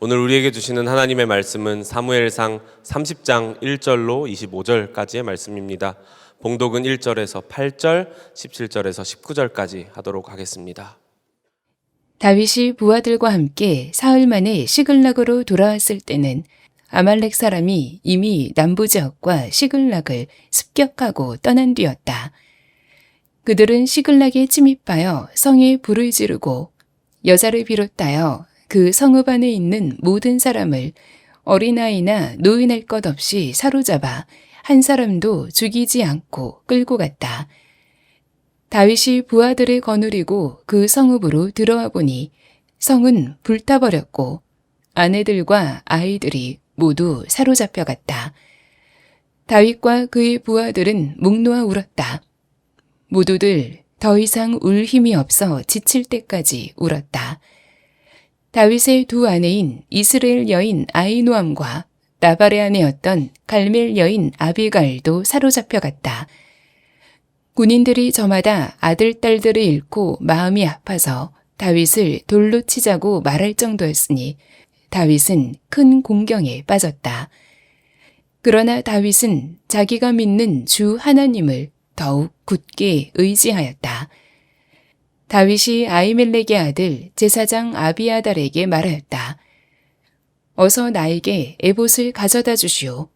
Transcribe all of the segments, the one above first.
오늘 우리에게 주시는 하나님의 말씀은 사무엘상 30장 1절로 25절까지의 말씀입니다. 봉독은 1절에서 8절, 17절에서 19절까지 하도록 하겠습니다. 다윗이 부하들과 함께 사흘 만에 시글락으로 돌아왔을 때는 아말렉 사람이 이미 남부 지역과 시글락을 습격하고 떠난 뒤였다. 그들은 시글락에 침입하여 성에 불을 지르고 여자를 비롯하여 그 성읍 안에 있는 모든 사람을 어린아이나 노인할 것 없이 사로잡아 한 사람도 죽이지 않고 끌고 갔다. 다윗이 부하들을 거느리고 그 성읍으로 들어와 보니 성은 불타버렸고 아내들과 아이들이 모두 사로잡혀갔다. 다윗과 그의 부하들은 목 놓아 울었다. 모두들 더 이상 울 힘이 없어 지칠 때까지 울었다. 다윗의 두 아내인 이스라엘 여인 아히노암과 나발의 아내였던 갈멜 여인 아비가일도 사로잡혀갔다. 군인들이 저마다 아들, 딸들을 잃고 마음이 아파서 다윗을 돌로 치자고 말할 정도였으니 다윗은 큰 공경에 빠졌다. 그러나 다윗은 자기가 믿는 주 하나님을 더욱 굳게 의지하였다. 다윗이 아히멜렉의 아들 제사장 아비아달에게 말하였다. 어서 나에게 에봇을 가져다 주시오.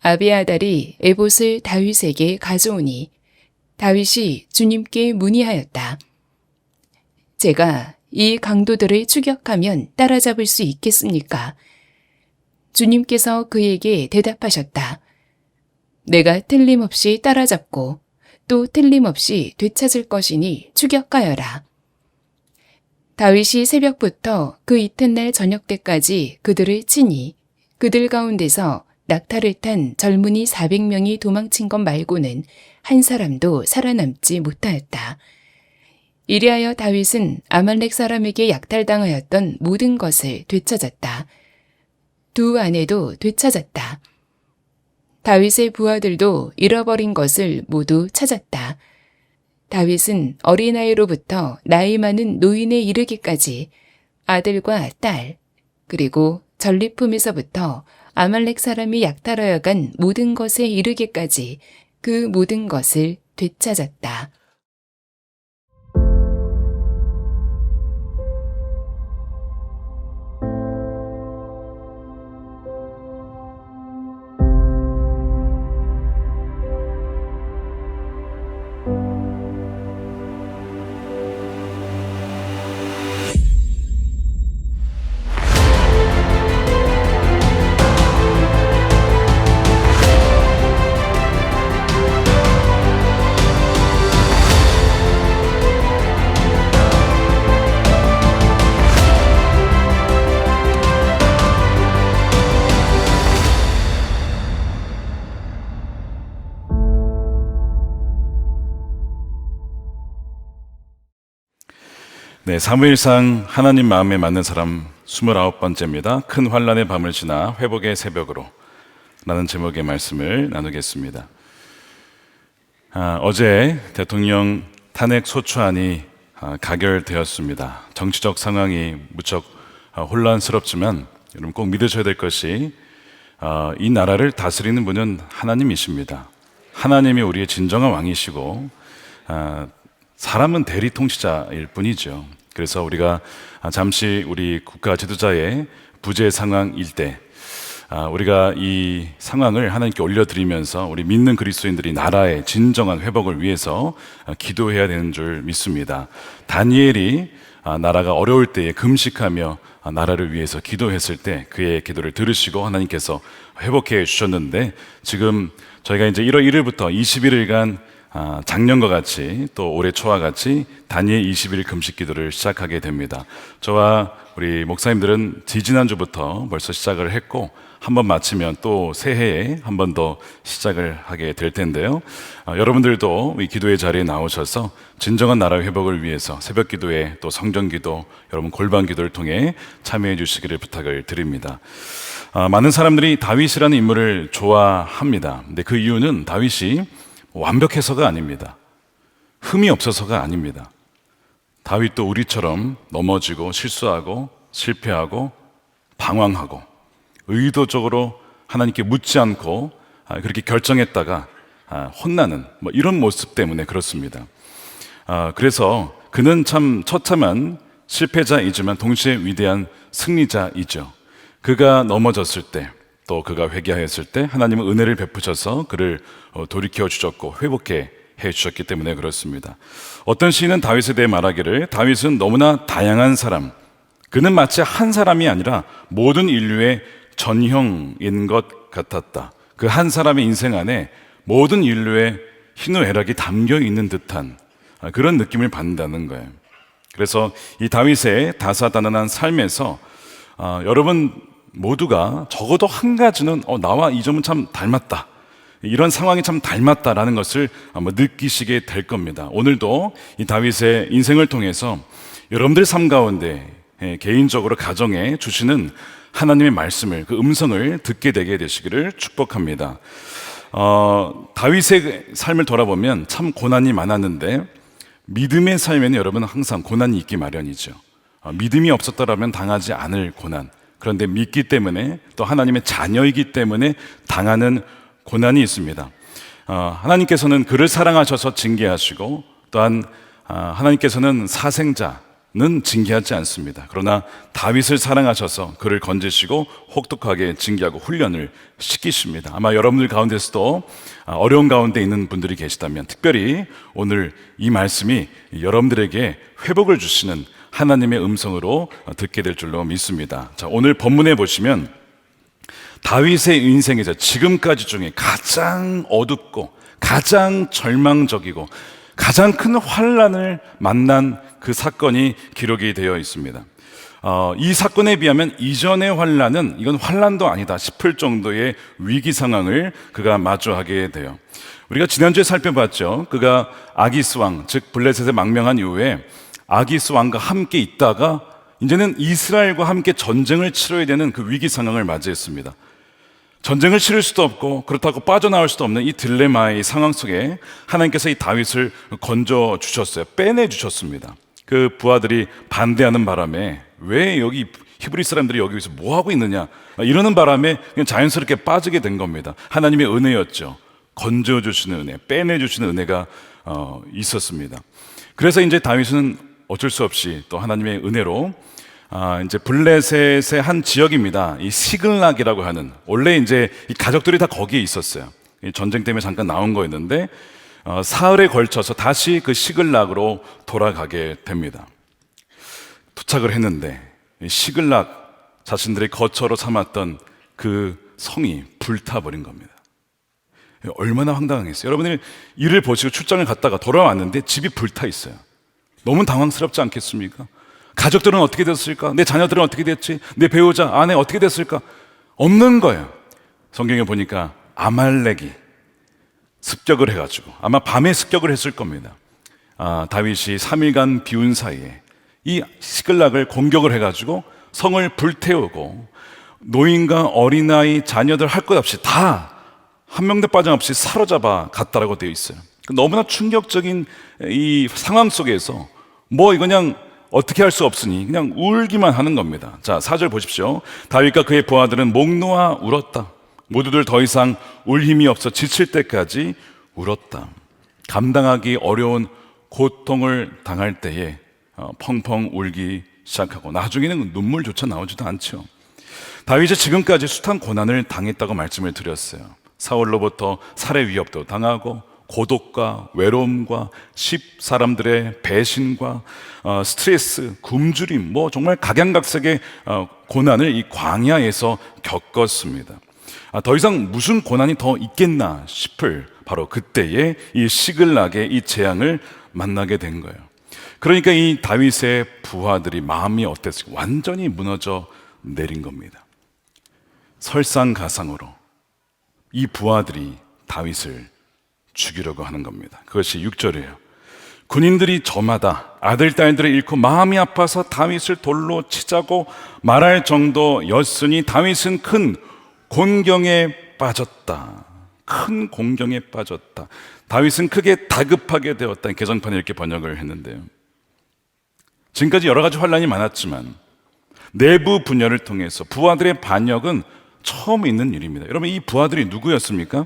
아비아달이 에봇을 다윗에게 가져오니 다윗이 주님께 문의하였다. 제가 이 강도들을 추격하면 따라잡을 수 있겠습니까? 주님께서 그에게 대답하셨다. 내가 틀림없이 따라잡고 또 틀림없이 되찾을 것이니 추격하여라. 다윗이 새벽부터 그 이튿날 저녁 때까지 그들을 치니 그들 가운데서 낙타를 탄 젊은이 400명이 도망친 것 말고는 한 사람도 살아남지 못하였다. 이리하여 다윗은 아말렉 사람에게 약탈당하였던 모든 것을 되찾았다. 두 아내도 되찾았다. 다윗의 부하들도 잃어버린 것을 모두 찾았다. 다윗은 어린아이로부터 나이 많은 노인에 이르기까지 아들과 딸, 그리고 전리품에서부터 아말렉 사람이 약탈하여 간 모든 것에 이르기까지 그 모든 것을 되찾았다. 네, 사무엘상 하나님 마음에 맞는 사람 29번째입니다. 큰 환란의 밤을 지나 회복의 새벽으로 라는 제목의 말씀을 나누겠습니다. 어제 대통령 탄핵 소추안이 가결되었습니다. 정치적 상황이 무척 혼란스럽지만 여러분 꼭 믿으셔야 될 것이 이 나라를 다스리는 분은 하나님이십니다. 하나님이 우리의 진정한 왕이시고 사람은 대리 통치자일 뿐이죠. 그래서 우리가 잠시 우리 국가 지도자의 부재 상황일 때 우리가 이 상황을 하나님께 올려드리면서 우리 믿는 그리스도인들이 나라의 진정한 회복을 위해서 기도해야 되는 줄 믿습니다. 다니엘이 나라가 어려울 때에 금식하며 나라를 위해서 기도했을 때 그의 기도를 들으시고 하나님께서 회복해 주셨는데, 지금 저희가 이제 1월 1일부터 21일간 작년과 같이 또 올해 초와 같이 다니엘 20일 금식 기도를 시작하게 됩니다. 저와 우리 목사님들은 지지난주부터 벌써 시작을 했고 한 번 마치면 또 새해에 한 번 더 시작을 하게 될 텐데요. 여러분들도 이 기도의 자리에 나오셔서 진정한 나라 회복을 위해서 새벽 기도에 또 성전 기도, 여러분 골방 기도를 통해 참여해 주시기를 부탁을 드립니다. 많은 사람들이 다윗이라는 인물을 좋아합니다. 근데 그 이유는 다윗이 완벽해서가 아닙니다. 흠이 없어서가 아닙니다. 다윗도 우리처럼 넘어지고 실수하고 실패하고 방황하고 의도적으로 하나님께 묻지 않고 그렇게 결정했다가 혼나는 뭐 이런 모습 때문에 그렇습니다. 그래서 그는 참 처참한 실패자이지만 동시에 위대한 승리자이죠. 그가 넘어졌을 때, 또 그가 회개하였을 때 하나님은 은혜를 베푸셔서 그를 돌이켜 주셨고 회복해 주셨기 때문에 그렇습니다. 어떤 시인은 다윗에 대해 말하기를, 다윗은 너무나 다양한 사람, 그는 마치 한 사람이 아니라 모든 인류의 전형인 것 같았다. 그 한 사람의 인생 안에 모든 인류의 희노애락이 담겨 있는 듯한 그런 느낌을 받는다는 거예요. 그래서 이 다윗의 다사다난한 삶에서 여러분 모두가 적어도 한 가지는 나와 이 점은 참 닮았다, 이런 상황이 참 닮았다라는 것을 아마 느끼시게 될 겁니다. 오늘도 이 다윗의 인생을 통해서 여러분들 삶 가운데 개인적으로 가정에 주시는 하나님의 말씀을, 그 음성을 듣게 되게 되시기를 축복합니다. 다윗의 삶을 돌아보면 참 고난이 많았는데 믿음의 삶에는 여러분 항상 고난이 있기 마련이죠. 믿음이 없었더라면 당하지 않을 고난, 그런데 믿기 때문에 또 하나님의 자녀이기 때문에 당하는 고난이 있습니다. 하나님께서는 그를 사랑하셔서 징계하시고 또한 하나님께서는 사생자는 징계하지 않습니다. 그러나 다윗을 사랑하셔서 그를 건지시고 혹독하게 징계하고 훈련을 시키십니다. 아마 여러분들 가운데서도 어려운 가운데 있는 분들이 계시다면 특별히 오늘 이 말씀이 여러분들에게 회복을 주시는 하나님의 음성으로 듣게 될 줄로 믿습니다. 자, 오늘 본문에 보시면 다윗의 인생에서 지금까지 중에 가장 어둡고 가장 절망적이고 가장 큰 환난을 만난 그 사건이 기록이 되어 있습니다. 이 사건에 비하면 이전의 환난은 이건 환난도 아니다 싶을 정도의 위기 상황을 그가 마주하게 돼요. 우리가 지난주에 살펴봤죠. 그가 아기스 왕, 즉 블레셋에 망명한 이후에 아기스 왕과 함께 있다가 이제는 이스라엘과 함께 전쟁을 치러야 되는 그 위기 상황을 맞이했습니다. 전쟁을 치를 수도 없고 그렇다고 빠져나올 수도 없는 이 딜레마의 상황 속에 하나님께서 이 다윗을 건져 주셨어요. 빼내 주셨습니다. 그 부하들이 반대하는 바람에 왜 여기 히브리 사람들이 여기서 뭐 하고 있느냐 이러는 바람에 그냥 자연스럽게 빠지게 된 겁니다. 하나님의 은혜였죠. 건져 주시는 은혜, 빼내 주시는 은혜가 있었습니다. 그래서 이제 다윗은 어쩔 수 없이 또 하나님의 은혜로 이제 블레셋의 한 지역입니다. 이 시글락이라고 하는, 원래 이제 이 가족들이 다 거기에 있었어요. 이 전쟁 때문에 잠깐 나온 거였는데 사흘에 걸쳐서 다시 그 시글락으로 돌아가게 됩니다. 도착을 했는데 이 시글락 자신들의 거처로 삼았던 그 성이 불타버린 겁니다. 얼마나 황당했어요. 여러분들이 이를 보시고 출장을 갔다가 돌아왔는데 집이 불타 있어요. 너무 당황스럽지 않겠습니까? 가족들은 어떻게 됐을까? 내 자녀들은 어떻게 됐지? 내 배우자, 아내 어떻게 됐을까? 없는 거예요. 성경에 보니까 아말렉이 습격을 해가지고 아마 밤에 습격을 했을 겁니다. 다윗이 3일간 비운 사이에 이 시글락을 공격을 해가지고 성을 불태우고 노인과 어린아이, 자녀들 할 것 없이 다 한 명도 빠짐없이 사로잡아 갔다라고 되어 있어요. 너무나 충격적인 이 상황 속에서 뭐 이거 그냥 어떻게 할 수 없으니 그냥 울기만 하는 겁니다. 자, 4절 보십시오. 다윗과 그의 부하들은 목 놓아 울었다. 모두들 더 이상 울 힘이 없어 지칠 때까지 울었다. 감당하기 어려운 고통을 당할 때에 펑펑 울기 시작하고 나중에는 눈물조차 나오지도 않죠. 다윗이 지금까지 숱한 고난을 당했다고 말씀을 드렸어요. 사울로부터 살해 위협도 당하고 고독과 외로움과 사람들의 배신과 스트레스, 굶주림, 뭐 정말 각양각색의 고난을 이 광야에서 겪었습니다. 더 이상 무슨 고난이 더 있겠나 싶을 바로 그때에 이 시글락의 이 재앙을 만나게 된 거예요. 그러니까 이 다윗의 부하들이 마음이 어땠을까? 완전히 무너져 내린 겁니다. 설상가상으로 이 부하들이 다윗을 죽이려고 하는 겁니다. 그것이 6절이에요. 군인들이 저마다 아들, 딸들을 잃고 마음이 아파서 다윗을 돌로 치자고 말할 정도였으니 다윗은 큰 곤경에 빠졌다. 큰 공경에 빠졌다. 다윗은 크게 다급하게 되었다. 개정판에 이렇게 번역을 했는데요. 지금까지 여러 가지 환난이 많았지만 내부 분열을 통해서 부하들의 반역은 처음 있는 일입니다. 여러분, 이 부하들이 누구였습니까?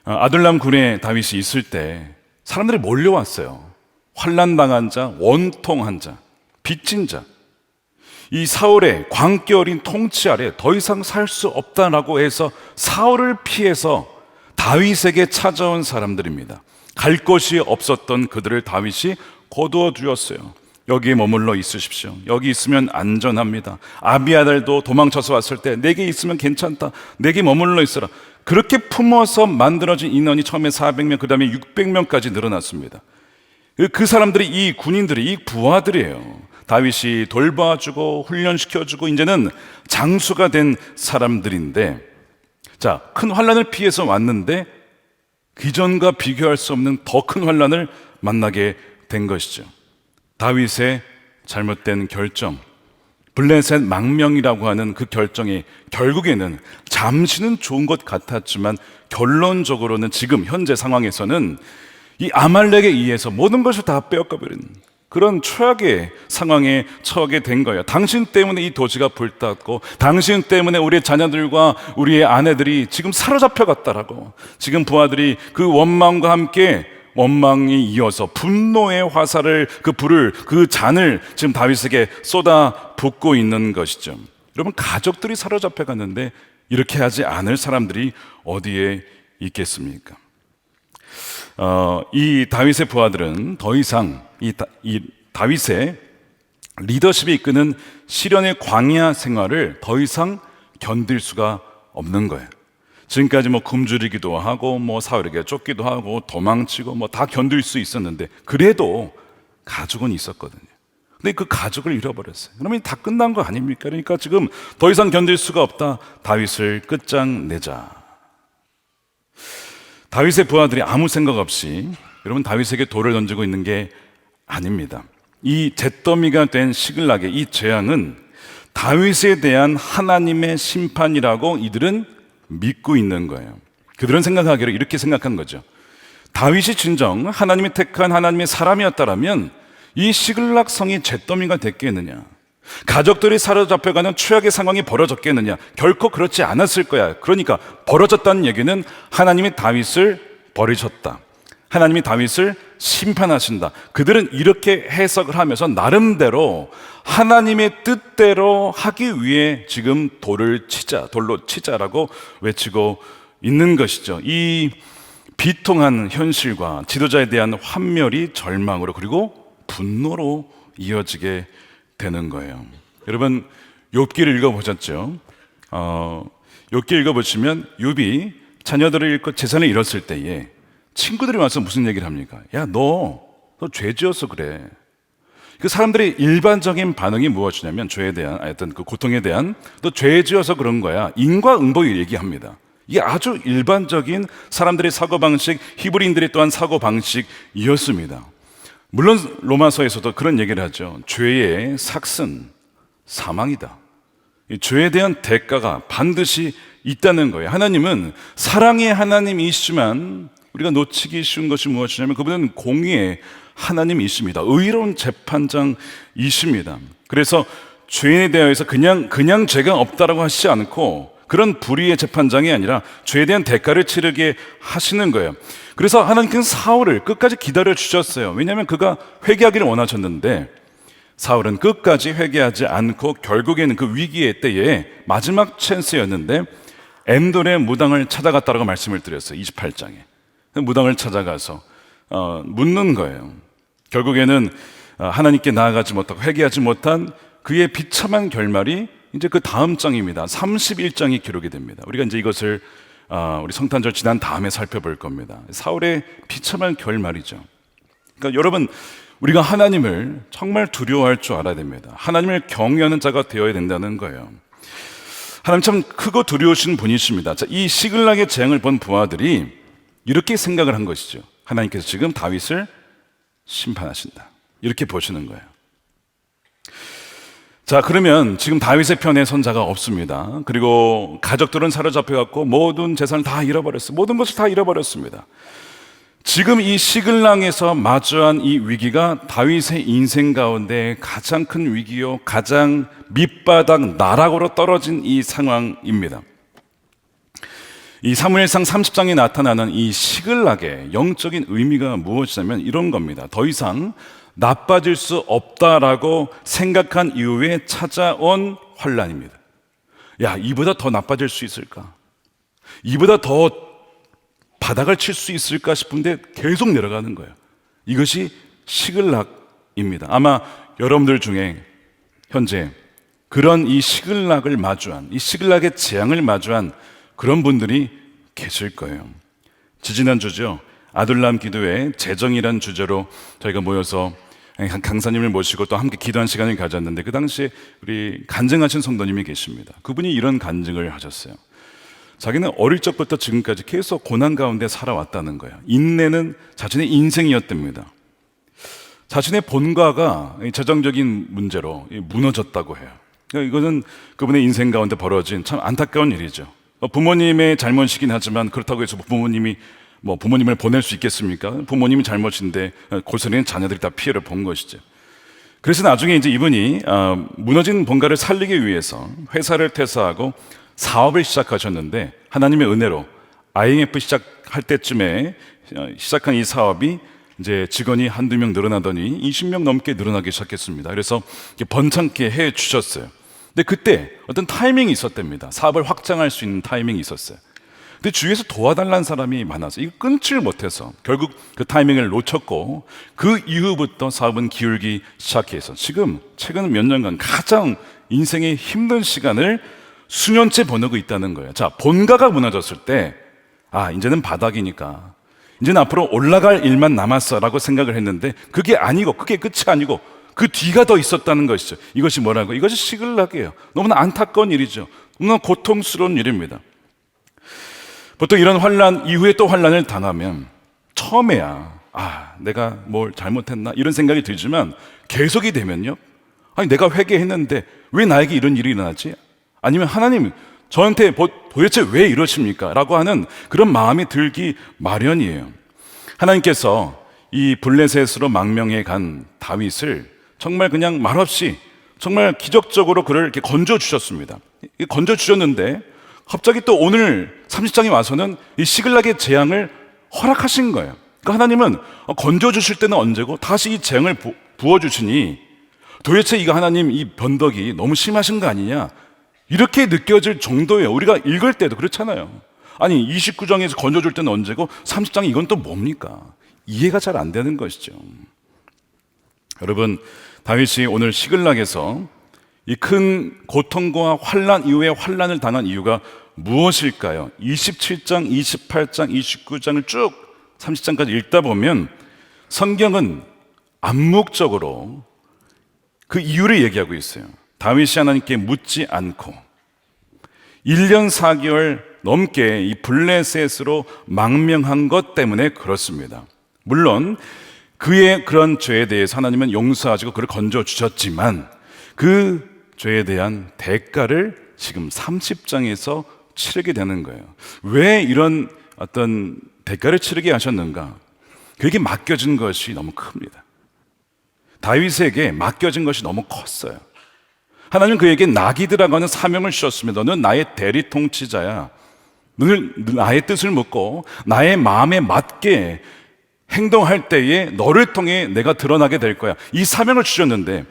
아둘람 군에 다윗이 있을 때 사람들이 몰려왔어요. 환난당한 자, 원통한 자, 빚진 자. 이 사울의 광기 어린 통치 아래 더 이상 살 수 없다라고 해서 사울을 피해서 다윗에게 찾아온 사람들입니다. 갈 곳이 없었던 그들을 다윗이 거두어 주었어요. 여기에 머물러 있으십시오. 여기 있으면 안전합니다. 아비아달도 도망쳐서 왔을 때 내게 있으면 괜찮다. 내게 머물러 있어라. 그렇게 품어서 만들어진 인원이 처음에 400명, 그 다음에 600명까지 늘어났습니다. 그 사람들이, 이 군인들이, 이 부하들이에요. 다윗이 돌봐주고 훈련시켜주고 이제는 장수가 된 사람들인데, 자, 큰 환난을 피해서 왔는데 그전과 비교할 수 없는 더 큰 환난을 만나게 된 것이죠. 다윗의 잘못된 결정, 블레셋 망명이라고 하는 그 결정이 결국에는 잠시는 좋은 것 같았지만 결론적으로는 지금 현재 상황에서는 이 아말렉에 의해서 모든 것을 다 빼앗겨버린 그런 최악의 상황에 처하게 된 거예요. 당신 때문에 이 도시가 불탔고, 당신 때문에 우리의 자녀들과 우리의 아내들이 지금 사로잡혀 갔다라고. 지금 부하들이 그 원망과 함께 원망이 이어서 분노의 화살을, 그 불을, 그 잔을 지금 다윗에게 쏟아 붓고 있는 것이죠. 여러분, 가족들이 사로잡혀 갔는데 이렇게 하지 않을 사람들이 어디에 있겠습니까? 이 다윗의 부하들은 더 이상 이 다윗의 리더십이 이끄는 시련의 광야 생활을 더 이상 견딜 수가 없는 거예요. 지금까지 굶주리기도 하고 사울에게 쫓기도 하고 도망치고 다 견딜 수 있었는데, 그래도 가족은 있었거든요. 근데 그 가족을 잃어버렸어요. 그러면 다 끝난 거 아닙니까? 그러니까 지금 더 이상 견딜 수가 없다. 다윗을 끝장내자. 다윗의 부하들이 아무 생각 없이, 여러분, 다윗에게 돌을 던지고 있는 게 아닙니다. 이 잿더미가 된 시글락의 이 재앙은 다윗에 대한 하나님의 심판이라고 이들은 믿고 있는 거예요. 그들은 생각하기로 이렇게 생각한 거죠. 다윗이 진정 하나님이 택한 하나님의 사람이었다면 이 시글락 성이 잿더미가 됐겠느냐? 가족들이 사로잡혀가는 최악의 상황이 벌어졌겠느냐? 결코 그렇지 않았을 거야. 그러니까 벌어졌다는 얘기는 하나님이 다윗을 버리셨다. 하나님이 다윗을 심판하신다. 그들은 이렇게 해석을 하면서 나름대로 하나님의 뜻대로 하기 위해 지금 돌로 치자라고 외치고 있는 것이죠. 이 비통한 현실과 지도자에 대한 환멸이 절망으로, 그리고 분노로 이어지게 되는 거예요. 여러분, 욥기를 읽어보셨죠? 욥기 읽어보시면 욥이 자녀들을 잃고 재산을 잃었을 때에 친구들이 와서 무슨 얘기를 합니까? 야, 너 죄 지어서 그래. 그 사람들의 일반적인 반응이 무엇이냐면, 죄에 대한, 하여튼 그 고통에 대한, 너 죄 지어서 그런 거야. 인과응보를 얘기합니다. 이게 아주 일반적인 사람들의 사고방식, 히브리인들의 또한 사고방식이었습니다. 물론 로마서에서도 그런 얘기를 하죠. 죄의 삭은 사망이다. 이 죄에 대한 대가가 반드시 있다는 거예요. 하나님은 사랑의 하나님이시지만 우리가 놓치기 쉬운 것이 무엇이냐면, 그분은 공의의 하나님이십니다. 의로운 재판장이십니다. 그래서 죄인에 대해서 그냥 죄가 없다라고 하시지 않고, 그런 불의의 재판장이 아니라 죄에 대한 대가를 치르게 하시는 거예요. 그래서 하나님께서 사울을 끝까지 기다려 주셨어요. 왜냐하면 그가 회개하기를 원하셨는데, 사울은 끝까지 회개하지 않고 결국에는 그 위기의 때에 마지막 찬스였는데 엔돌의 무당을 찾아갔다라고 말씀을 드렸어요. 28장에 무당을 찾아가서 묻는 거예요. 결국에는 하나님께 나아가지 못하고 회개하지 못한 그의 비참한 결말이 이제 그 다음 장입니다. 31장이 기록이 됩니다. 우리가 이제 이것을 우리 성탄절 지난 다음에 살펴볼 겁니다. 사울의 비참한 결말이죠. 그러니까 여러분, 우리가 하나님을 정말 두려워할 줄 알아야 됩니다. 하나님을 경외하는 자가 되어야 된다는 거예요. 하나님 참 크고 두려우신 분이십니다. 자, 이 시글락의 재앙을 본 부하들이 이렇게 생각을 한 것이죠. 하나님께서 지금 다윗을 심판하신다. 이렇게 보시는 거예요. 자, 그러면 지금 다윗의 편에 선 자가 없습니다. 그리고 가족들은 사로잡혀갖고 모든 재산을 다 잃어버렸어요. 모든 것을 다 잃어버렸습니다. 지금 이 시글락에서 마주한 이 위기가 다윗의 인생 가운데 가장 큰 위기요, 가장 밑바닥 나락으로 떨어진 이 상황입니다. 이 사무엘상 30장에 나타나는 이 시글락의 영적인 의미가 무엇이냐면 이런 겁니다. 더 이상 나빠질 수 없다라고 생각한 이후에 찾아온 환란입니다. 야, 이보다 더 나빠질 수 있을까? 이보다 더 바닥을 칠 수 있을까 싶은데 계속 내려가는 거예요. 이것이 시글락입니다. 아마 여러분들 중에 현재 그런 이 시글락을 마주한, 이 시글락의 재앙을 마주한 그런 분들이 계실 거예요. 지지난주죠. 아둘람 기도회 재정이란 주제로 저희가 모여서 강사님을 모시고 또 함께 기도한 시간을 가졌는데 그 당시에 우리 간증하신 성도님이 계십니다. 그분이 이런 간증을 하셨어요. 자기는 어릴 적부터 지금까지 계속 고난 가운데 살아왔다는 거예요. 인내는 자신의 인생이었답니다. 자신의 본가가 재정적인 문제로 무너졌다고 해요. 그러니까 이것은 그분의 인생 가운데 벌어진 참 안타까운 일이죠. 부모님의 잘못이긴 하지만 그렇다고 해서 부모님을 보낼 수 있겠습니까? 부모님이 잘못인데 고스란히 자녀들이 다 피해를 본 것이죠. 그래서 나중에 이제 이분이 무너진 본가를 살리기 위해서 회사를 퇴사하고 사업을 시작하셨는데 하나님의 은혜로 IMF 시작할 때쯤에 시작한 이 사업이 이제 직원이 한두 명 늘어나더니 20명 넘게 늘어나기 시작했습니다. 그래서 번창케 해 주셨어요. 근데 그때 어떤 타이밍이 있었답니다. 사업을 확장할 수 있는 타이밍이 있었어요. 근데 주위에서 도와달라는 사람이 많아서 이거 끊지를 못해서 결국 그 타이밍을 놓쳤고 그 이후부터 사업은 기울기 시작해서 지금 최근 몇 년간 가장 인생의 힘든 시간을 수년째 보내고 있다는 거예요. 자, 본가가 무너졌을 때 이제는 바닥이니까 이제는 앞으로 올라갈 일만 남았어라고 생각을 했는데 그게 아니고 그게 끝이 아니고 그 뒤가 더 있었다는 것이죠. 이것이 뭐라고? 이것이 시글락이에요. 너무나 안타까운 일이죠. 너무나 고통스러운 일입니다. 보통 이런 환란 이후에 또 환란을 당하면 처음에야 내가 뭘 잘못했나 이런 생각이 들지만 계속이 되면요, 내가 회개했는데 왜 나에게 이런 일이 일어나지? 아니면 하나님 저한테 도대체 왜 이러십니까? 라고 하는 그런 마음이 들기 마련이에요. 하나님께서 이 블레셋으로 망명해 간 다윗을 정말 그냥 말없이 정말 기적적으로 그를 이렇게 건져 주셨습니다. 건져 주셨는데 갑자기 또 오늘 30장에 와서는 이 시글락의 재앙을 허락하신 거예요. 그러니까 하나님은 건져 주실 때는 언제고 다시 이 재앙을 부어 주시니 도대체 이거 하나님 이 변덕이 너무 심하신 거 아니냐? 이렇게 느껴질 정도예요. 우리가 읽을 때도 그렇잖아요. 아니 29장에서 건져줄 때는 언제고 30장이 이건 또 뭡니까? 이해가 잘 안 되는 것이죠. 여러분, 다윗이 오늘 시글락에서 이 큰 고통과 환란 이후에 환란을 당한 이유가 무엇일까요? 27장, 28장, 29장을 쭉 30장까지 읽다 보면 성경은 암묵적으로 그 이유를 얘기하고 있어요. 다윗이 하나님께 묻지 않고 1년 4개월 넘게 이 블레셋으로 망명한 것 때문에 그렇습니다. 물론 그의 그런 죄에 대해서 하나님은 용서하시고 그를 건져주셨지만 그 죄에 대한 대가를 지금 30장에서 치르게 되는 거예요. 왜 이런 어떤 대가를 치르게 하셨는가? 그에게 맡겨진 것이 너무 큽니다. 다윗에게 맡겨진 것이 너무 컸어요. 하나님은 그에게 나기드라고 하는 사명을 주셨습니다. 너는 나의 대리 통치자야. 너는 나의 뜻을 묻고 나의 마음에 맞게 행동할 때에 너를 통해 내가 드러나게 될 거야. 이 사명을 주셨는데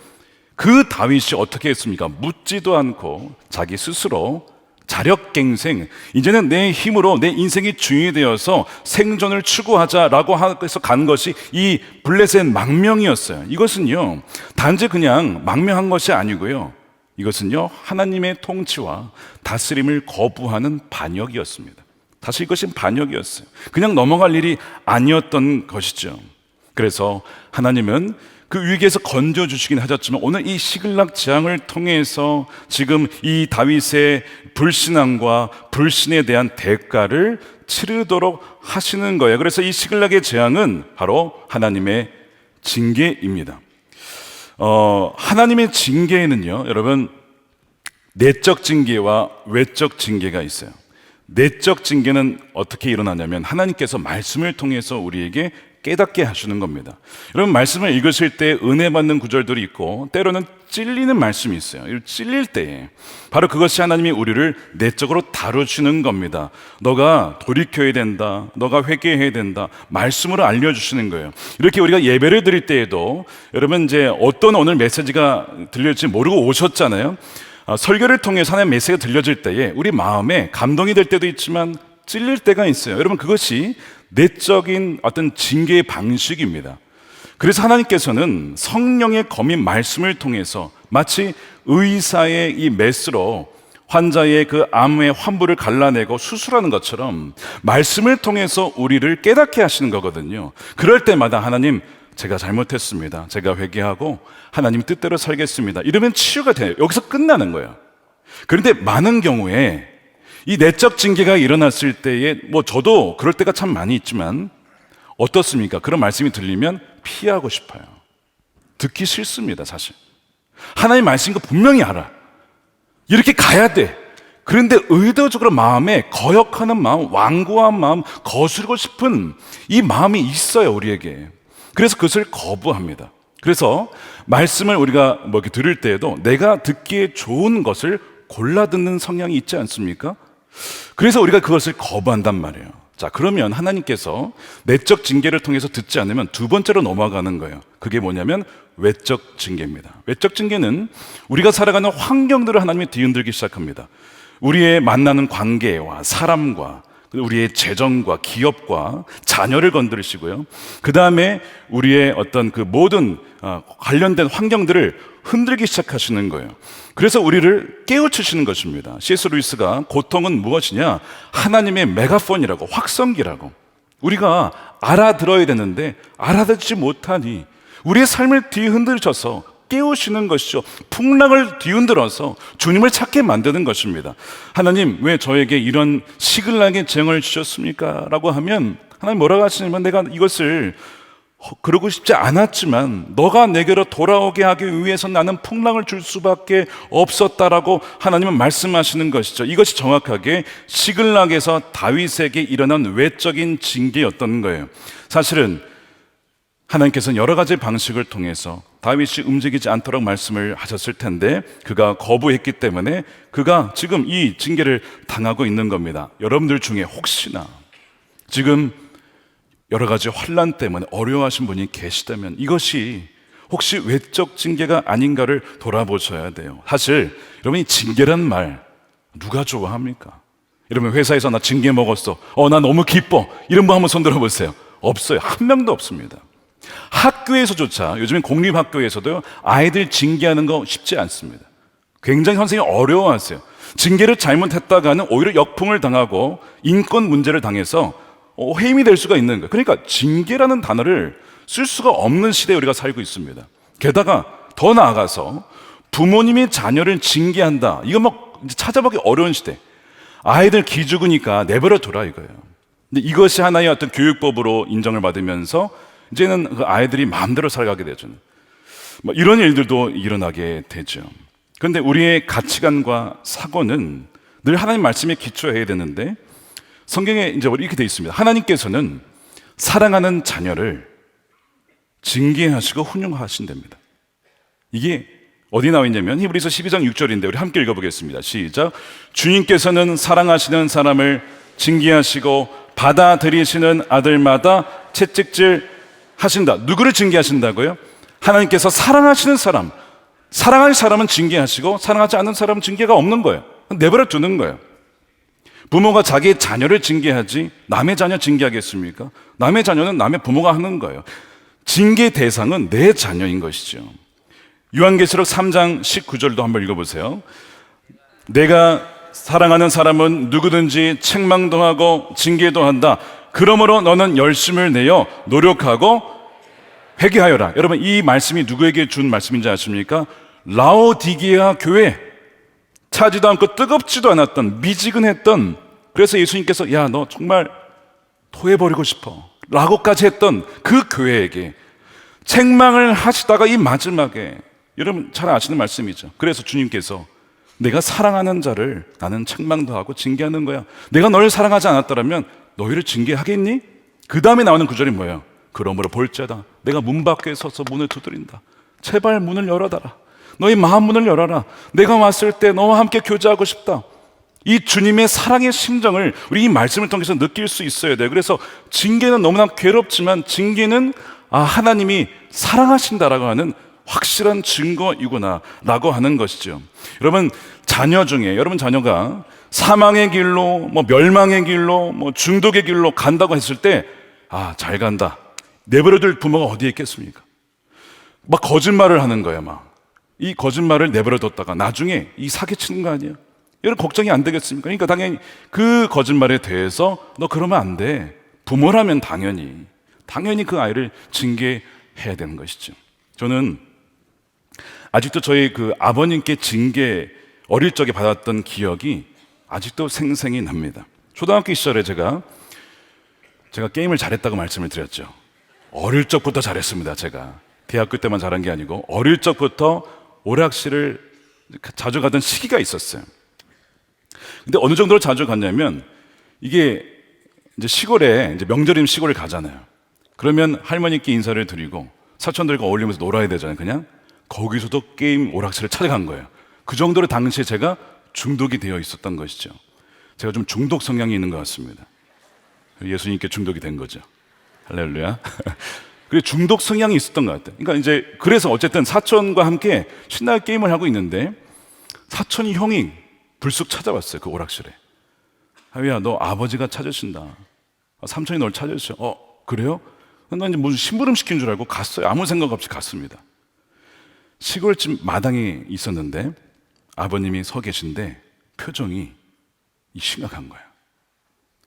그 다윗이 어떻게 했습니까? 묻지도 않고 자기 스스로 자력갱생, 이제는 내 힘으로 내 인생이 주인이 되어서 생존을 추구하자라고 해서 간 것이 이 블레셋 망명이었어요. 이것은요 단지 그냥 망명한 것이 아니고요, 이것은요 하나님의 통치와 다스림을 거부하는 반역이었습니다. 사실 이것이 반역이었어요. 그냥 넘어갈 일이 아니었던 것이죠. 그래서 하나님은 그 위기에서 건져주시긴 하셨지만 오늘 이 시글락 재앙을 통해서 지금 이 다윗의 불신앙과 불신에 대한 대가를 치르도록 하시는 거예요. 그래서 이 시글락의 재앙은 바로 하나님의 징계입니다. 하나님의 징계에는요, 여러분, 내적 징계와 외적 징계가 있어요. 내적 징계는 어떻게 일어나냐면 하나님께서 말씀을 통해서 우리에게 깨닫게 하시는 겁니다. 여러분, 말씀을 읽으실 때 은혜 받는 구절들이 있고 때로는 찔리는 말씀이 있어요. 찔릴 때에 바로 그것이 하나님이 우리를 내적으로 다루시는 겁니다. 너가 돌이켜야 된다, 너가 회개해야 된다, 말씀으로 알려주시는 거예요. 이렇게 우리가 예배를 드릴 때에도 여러분, 이제 어떤 오늘 메시지가 들릴지 모르고 오셨잖아요. 설교를 통해서 하나님의 메시지가 들려질 때에 우리 마음에 감동이 될 때도 있지만 찔릴 때가 있어요. 여러분, 그것이 내적인 어떤 징계의 방식입니다. 그래서 하나님께서는 성령의 검인 말씀을 통해서 마치 의사의 이 메스로 환자의 그 암의 환부를 갈라내고 수술하는 것처럼 말씀을 통해서 우리를 깨닫게 하시는 거거든요. 그럴 때마다 하나님, 제가 잘못했습니다, 제가 회개하고 하나님 뜻대로 살겠습니다, 이러면 치유가 돼요. 여기서 끝나는 거예요. 그런데 많은 경우에 이 내적 징계가 일어났을 때에 저도 그럴 때가 참 많이 있지만 어떻습니까? 그런 말씀이 들리면 피하고 싶어요. 듣기 싫습니다, 사실. 하나님 말씀인 거 분명히 알아. 이렇게 가야 돼. 그런데 의도적으로 마음에 거역하는 마음, 완고한 마음, 거스르고 싶은 이 마음이 있어요, 우리에게. 그래서 그것을 거부합니다. 그래서 말씀을 우리가 이렇게 들을 때에도 내가 듣기에 좋은 것을 골라 듣는 성향이 있지 않습니까? 그래서 우리가 그것을 거부한단 말이에요. 자, 그러면 하나님께서 내적 징계를 통해서 듣지 않으면 두 번째로 넘어가는 거예요. 그게 뭐냐면 외적 징계입니다. 외적 징계는 우리가 살아가는 환경들을 하나님이 뒤흔들기 시작합니다. 우리의 만나는 관계와 사람과 우리의 재정과 기업과 자녀를 건드리시고요. 그 다음에 우리의 어떤 그 모든 관련된 환경들을 흔들기 시작하시는 거예요. 그래서 우리를 깨우치시는 것입니다. C.S. 루이스가 고통은 무엇이냐? 하나님의 메가폰이라고, 확성기라고. 우리가 알아들어야 되는데 알아듣지 못하니 우리의 삶을 뒤흔들셔서 깨우시는 것이죠. 풍랑을 뒤흔들어서 주님을 찾게 만드는 것입니다. 하나님, 왜 저에게 이런 시글락의 재앙을 주셨습니까? 라고 하면 하나님 뭐라고 하시냐면, 내가 이것을 그러고 싶지 않았지만 너가 내게로 돌아오게 하기 위해서 나는 풍랑을 줄 수밖에 없었다라고 하나님은 말씀하시는 것이죠. 이것이 정확하게 시글락에서 다윗에게 일어난 외적인 징계였던 거예요. 사실은 하나님께서는 여러 가지 방식을 통해서 다윗이 움직이지 않도록 말씀을 하셨을 텐데 그가 거부했기 때문에 그가 지금 이 징계를 당하고 있는 겁니다. 여러분들 중에 혹시나 지금 여러 가지 환난 때문에 어려워하신 분이 계시다면 이것이 혹시 외적 징계가 아닌가를 돌아보셔야 돼요. 사실 여러분, 이 징계란 말 누가 좋아합니까? 여러분, 회사에서 나 징계 먹었어, 나 너무 기뻐, 이런 분 한번 손 들어보세요. 없어요. 한 명도 없습니다. 학교에서조차, 요즘엔 공립학교에서도요, 아이들 징계하는 거 쉽지 않습니다. 굉장히 선생님이 어려워하세요. 징계를 잘못했다가는 오히려 역풍을 당하고 인권 문제를 당해서 해임이 될 수가 있는 거예요. 그러니까 징계라는 단어를 쓸 수가 없는 시대에 우리가 살고 있습니다. 게다가 더 나아가서 부모님이 자녀를 징계한다, 이거 이제 찾아보기 어려운 시대. 아이들 기죽으니까 내버려 둬라 이거예요. 근데 이것이 하나의 어떤 교육법으로 인정을 받으면서 이제는 그 아이들이 마음대로 살아가게 되죠. 이런 일들도 일어나게 되죠. 그런데 우리의 가치관과 사고는 늘 하나님 말씀에 기초해야 되는데 성경에 이제 이렇게 되어 있습니다. 하나님께서는 사랑하는 자녀를 징계하시고 훈육하신답니다. 이게 어디 나와 있냐면 히브리서 12장 6절인데 우리 함께 읽어보겠습니다. 시작. 주님께서는 사랑하시는 사람을 징계하시고 받아들이시는 아들마다 채찍질 하신다. 누구를 징계하신다고요? 하나님께서 사랑하시는 사람, 사랑할 사람은 징계하시고 사랑하지 않는 사람은 징계가 없는 거예요. 내버려 두는 거예요. 부모가 자기의 자녀를 징계하지 남의 자녀 징계하겠습니까? 남의 자녀는 남의 부모가 하는 거예요. 징계 대상은 내 자녀인 것이죠. 요한계시록 3장 19절도 한번 읽어보세요. 내가 사랑하는 사람은 누구든지 책망도 하고 징계도 한다. 그러므로 너는 열심을 내어 노력하고 회개하여라. 여러분, 이 말씀이 누구에게 준 말씀인지 아십니까? 라오디게아 교회, 차지도 않고 뜨겁지도 않았던, 미지근했던, 그래서 예수님께서 야, 너 정말 토해버리고 싶어 라고까지 했던 그 교회에게 책망을 하시다가 이 마지막에, 여러분 잘 아시는 말씀이죠. 그래서 주님께서 내가 사랑하는 자를 나는 책망도 하고 징계하는 거야. 내가 너를 사랑하지 않았더라면 너희를 징계하겠니? 그 다음에 나오는 구절이 뭐예요? 그러므로 볼지어다 내가 문 밖에 서서 문을 두드린다. 제발 문을 열어달라. 너희 마음 문을 열어라. 내가 왔을 때 너와 함께 교제하고 싶다. 이 주님의 사랑의 심정을 우리 이 말씀을 통해서 느낄 수 있어야 돼요. 그래서 징계는 너무나 괴롭지만 징계는 하나님이 사랑하신다라고 하는 확실한 증거이구나 라고 하는 것이죠. 여러분 자녀 중에 여러분 자녀가 사망의 길로 멸망의 길로 중독의 길로 간다고 했을 때 잘 간다 내버려둘 부모가 어디에 있겠습니까? 막 거짓말을 하는 거예요. 이 거짓말을 내버려뒀다가 나중에 이 사기치는 거 아니에요? 여러분 걱정이 안 되겠습니까? 그러니까 당연히 그 거짓말에 대해서 너 그러면 안 돼. 부모라면 당연히 그 아이를 징계해야 되는 것이죠. 저는 아직도 저희 그 아버님께 징계 어릴 적에 받았던 기억이 아직도 생생히 납니다. 초등학교 시절에 제가 게임을 잘했다고 말씀을 드렸죠. 어릴 적부터 잘했습니다. 제가 대학교 때만 잘한 게 아니고 어릴 적부터 오락실을 자주 가던 시기가 있었어요. 근데 어느 정도로 자주 갔냐면 이게 이제 시골에 이제 명절이면 시골에 가잖아요. 그러면 할머니께 인사를 드리고 사촌들과 어울리면서 놀아야 되잖아요. 그냥 거기서도 게임 오락실을 찾아간 거예요. 그 정도로 당시에 제가 중독이 되어 있었던 것이죠. 제가 좀 중독 성향이 있는 것 같습니다. 예수님께 중독이 된 거죠. 할렐루야. 그래 중독 성향이 있었던 것 같아요. 그러니까 이제 그래서 어쨌든 사촌과 함께 신나게 게임을 하고 있는데 사촌이 형이 불쑥 찾아왔어요. 그 오락실에. 하위야 너 아버지가 찾으신다. 삼촌이 널 찾으셔. 그래요? 난 이제 무슨 심부름 시킨 줄 알고 갔어요. 아무 생각 없이 갔습니다. 시골집 마당에 있었는데 아버님이 서 계신데 표정이 심각한 거예요.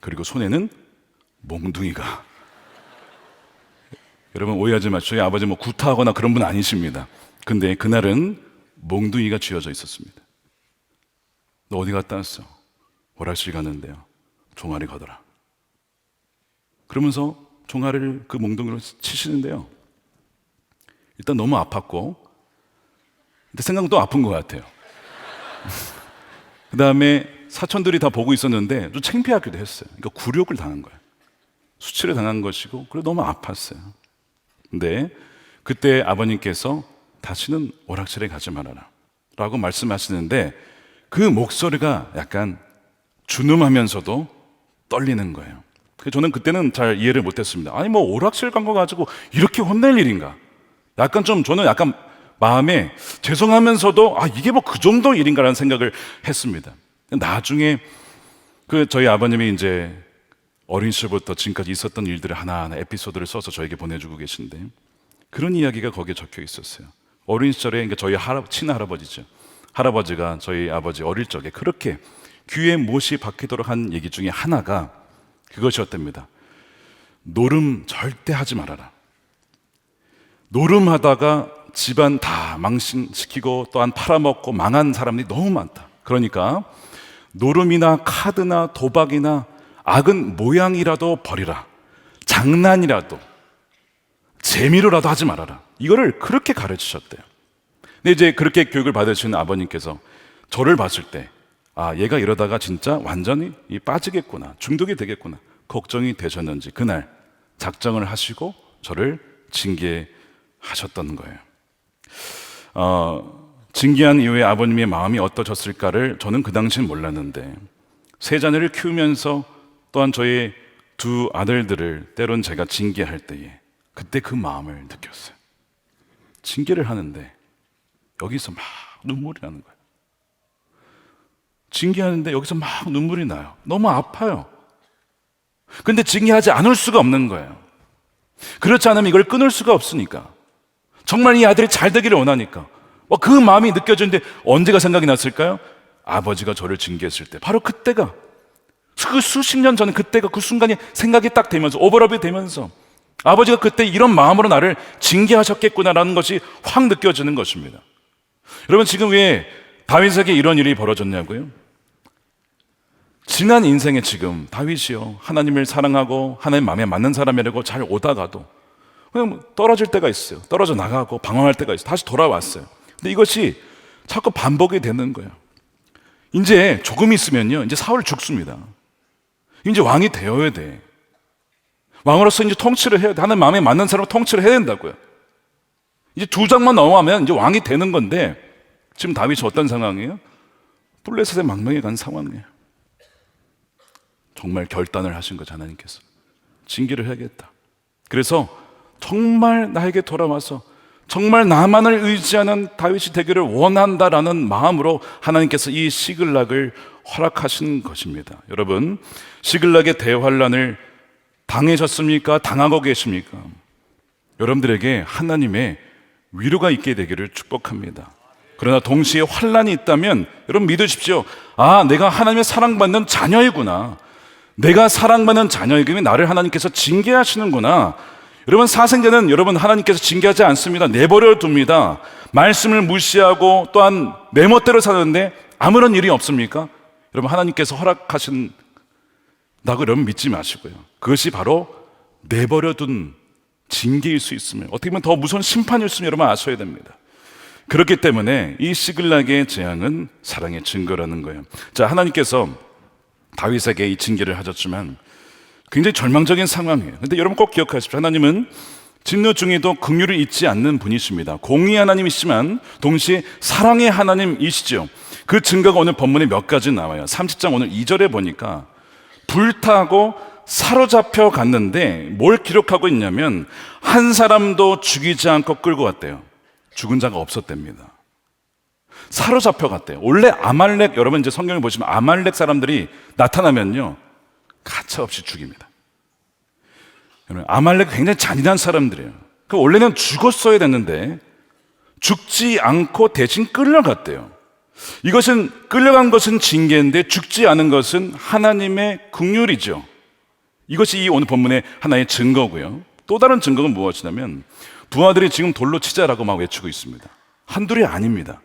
그리고 손에는 몽둥이가. 여러분 오해하지 마시고 저희 아버지 구타하거나 그런 분 아니십니다. 근데 그날은 몽둥이가 쥐어져 있었습니다. 너 어디 갔다 왔어? 오락실 갔는데요. 종아리 걷어라. 그러면서 종아리를 그 몽둥이로 치시는데요. 일단 너무 아팠고 근데 생각도 아픈 것 같아요. 그 다음에 사촌들이 다 보고 있었는데 좀 창피하기도 했어요. 그러니까 굴욕을 당한 거예요. 수치를 당한 것이고 그래 너무 아팠어요. 근데 그때 아버님께서 다시는 오락실에 가지 말아라 라고 말씀하시는데 그 목소리가 약간 준음하면서도 떨리는 거예요. 저는 그때는 잘 이해를 못했습니다. 아니 오락실 간 거 가지고 이렇게 혼낼 일인가? 약간 좀 저는 약간 마음에 죄송하면서도 이게 그 정도 일인가라는 생각을 했습니다. 나중에 저희 아버님이 이제 어린 시절부터 지금까지 있었던 일들을 하나하나 에피소드를 써서 저에게 보내주고 계신데 그런 이야기가 거기에 적혀 있었어요. 어린 시절에 그러니까 저희 친할아버지죠. 할아버지가 저희 아버지 어릴 적에 그렇게 귀에 못이 박히도록 한 얘기 중에 하나가 그것이었답니다. 노름 절대 하지 말아라. 노름하다가 집안 다 망신시키고 또한 팔아먹고 망한 사람들이 너무 많다. 그러니까 노름이나 카드나 도박이나 악은 모양이라도 버리라. 장난이라도 재미로라도 하지 말아라. 이거를 그렇게 가르치셨대요. 근데 이제 그렇게 교육을 받으신 아버님께서 저를 봤을 때 얘가 이러다가 진짜 완전히 빠지겠구나, 중독이 되겠구나 걱정이 되셨는지 그날 작정을 하시고 저를 징계하셨던 거예요. 징계한 이후에 아버님의 마음이 어떠셨을까를 저는 그 당시엔 몰랐는데 세 자녀를 키우면서 또한 저의 두 아들들을 때론 제가 징계할 때에 그때 그 마음을 느꼈어요. 징계를 하는데 여기서 막 눈물이 나는 거예요. 징계하는데 여기서 막 눈물이 나요. 너무 아파요. 근데 징계하지 않을 수가 없는 거예요. 그렇지 않으면 이걸 끊을 수가 없으니까. 정말 이 아들이 잘 되기를 원하니까. 그 마음이 느껴지는데 언제가 생각이 났을까요? 아버지가 저를 징계했을 때. 바로 그때가 그 수십 년 전에 그때가 그 순간이 생각이 딱 되면서 오버랩이 되면서 아버지가 그때 이런 마음으로 나를 징계하셨겠구나라는 것이 확 느껴지는 것입니다. 여러분 지금 왜 다윗에게 이런 일이 벌어졌냐고요? 지난 인생에 지금 다윗이요 하나님을 사랑하고 하나님 마음에 맞는 사람이라고 잘 오다가도 그냥 떨어질 때가 있어요. 떨어져 나가고 방황할 때가 있어요. 다시 돌아왔어요. 근데 이것이 자꾸 반복이 되는 거예요. 이제 조금 있으면요, 이제 사울 죽습니다. 이제 왕이 되어야 돼. 왕으로서 이제 통치를 해야 돼. 하나님 마음에 맞는 사람을 통치를 해야 된다고요. 이제 2장만 넘어가면 이제 왕이 되는 건데, 지금 다윗이 어떤 상황이에요? 블레셋의 망명에 간 상황이에요. 정말 결단을 하신 거죠, 하나님께서. 징계를 해야겠다. 그래서 정말 나에게 돌아와서 정말 나만을 의지하는 다윗이 되기를 원한다라는 마음으로 하나님께서 이 시글락을 허락하신 것입니다. 여러분, 시글락의 대환란을 당하셨습니까? 당하고 계십니까? 여러분들에게 하나님의 위로가 있게 되기를 축복합니다. 그러나 동시에 환란이 있다면 여러분 믿으십시오. 아, 내가 하나님의 사랑받는 자녀이구나. 내가 사랑받는 자녀이기에 나를 하나님께서 징계하시는구나. 여러분, 사생자는 여러분 하나님께서 징계하지 않습니다. 내버려 둡니다. 말씀을 무시하고 또한 내 멋대로 사는데 아무런 일이 없습니까? 여러분, 하나님께서 허락하신다고 여러분 믿지 마시고요. 그것이 바로 내버려둔 징계일 수 있으면, 어떻게 보면 더 무서운 심판일 수 있으면 여러분 아셔야 됩니다. 그렇기 때문에 이 시글락의 재앙은 사랑의 증거라는 거예요. 자, 하나님께서 다윗에게 이 징계를 하셨지만 굉장히 절망적인 상황이에요. 근데 여러분 꼭 기억하십시오. 하나님은 진노 중에도 긍휼을 잊지 않는 분이십니다. 공의 하나님이시지만 동시에 사랑의 하나님이시죠. 그 증거가 오늘 본문에 몇 가지 나와요. 30장 오늘 2절에 보니까 불타고 사로잡혀 갔는데 뭘 기록하고 있냐면 한 사람도 죽이지 않고 끌고 갔대요. 죽은 자가 없었답니다. 사로잡혀 갔대요. 원래 아말렉, 여러분 이제 성경을 보시면 아말렉 사람들이 나타나면요 가차없이 죽입니다. 아말렉 굉장히 잔인한 사람들이에요. 원래는 죽었어야 됐는데 죽지 않고 대신 끌려갔대요. 이것은 끌려간 것은 징계인데 죽지 않은 것은 하나님의 긍휼이죠. 이것이 이 오늘 본문의 하나의 증거고요. 또 다른 증거는 무엇이냐면 부하들이 지금 돌로 치자라고 막 외치고 있습니다. 한둘이 아닙니다.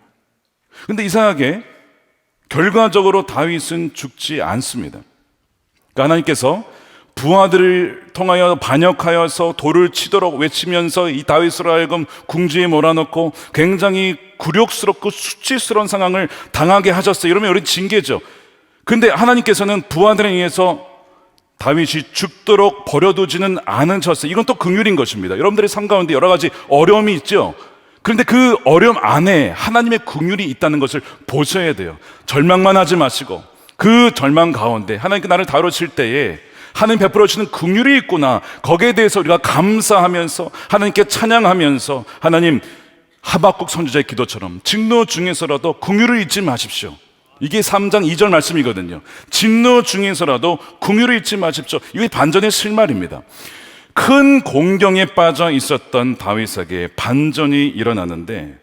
근데 이상하게 결과적으로 다윗은 죽지 않습니다. 그러니까 하나님께서 부하들을 통하여 반역하여서 돌을 치도록 외치면서 이 다윗으로 하여금 궁지에 몰아넣고 굉장히 굴욕스럽고 수치스러운 상황을 당하게 하셨어요. 이러면 우리 징계죠. 근데 하나님께서는 부하들에 의해서 다윗이 죽도록 버려두지는 않으셨어요. 이건 또 긍휼인 것입니다. 여러분들의 삶 가운데 여러 가지 어려움이 있죠. 그런데 그 어려움 안에 하나님의 긍휼이 있다는 것을 보셔야 돼요. 절망만 하지 마시고 그 절망 가운데 하나님께 나를 다루실 때에 하나님 베풀어 주시는 긍휼이 있구나, 거기에 대해서 우리가 감사하면서 하나님께 찬양하면서, 하나님 하박국 선지자의 기도처럼 진노 중에서라도 긍휼을 잊지 마십시오. 이게 3장 2절 말씀이거든요. 진노 중에서라도 긍휼을 잊지 마십시오. 이게 반전의 실말입니다. 큰 공경에 빠져 있었던 다윗에게 반전이 일어나는데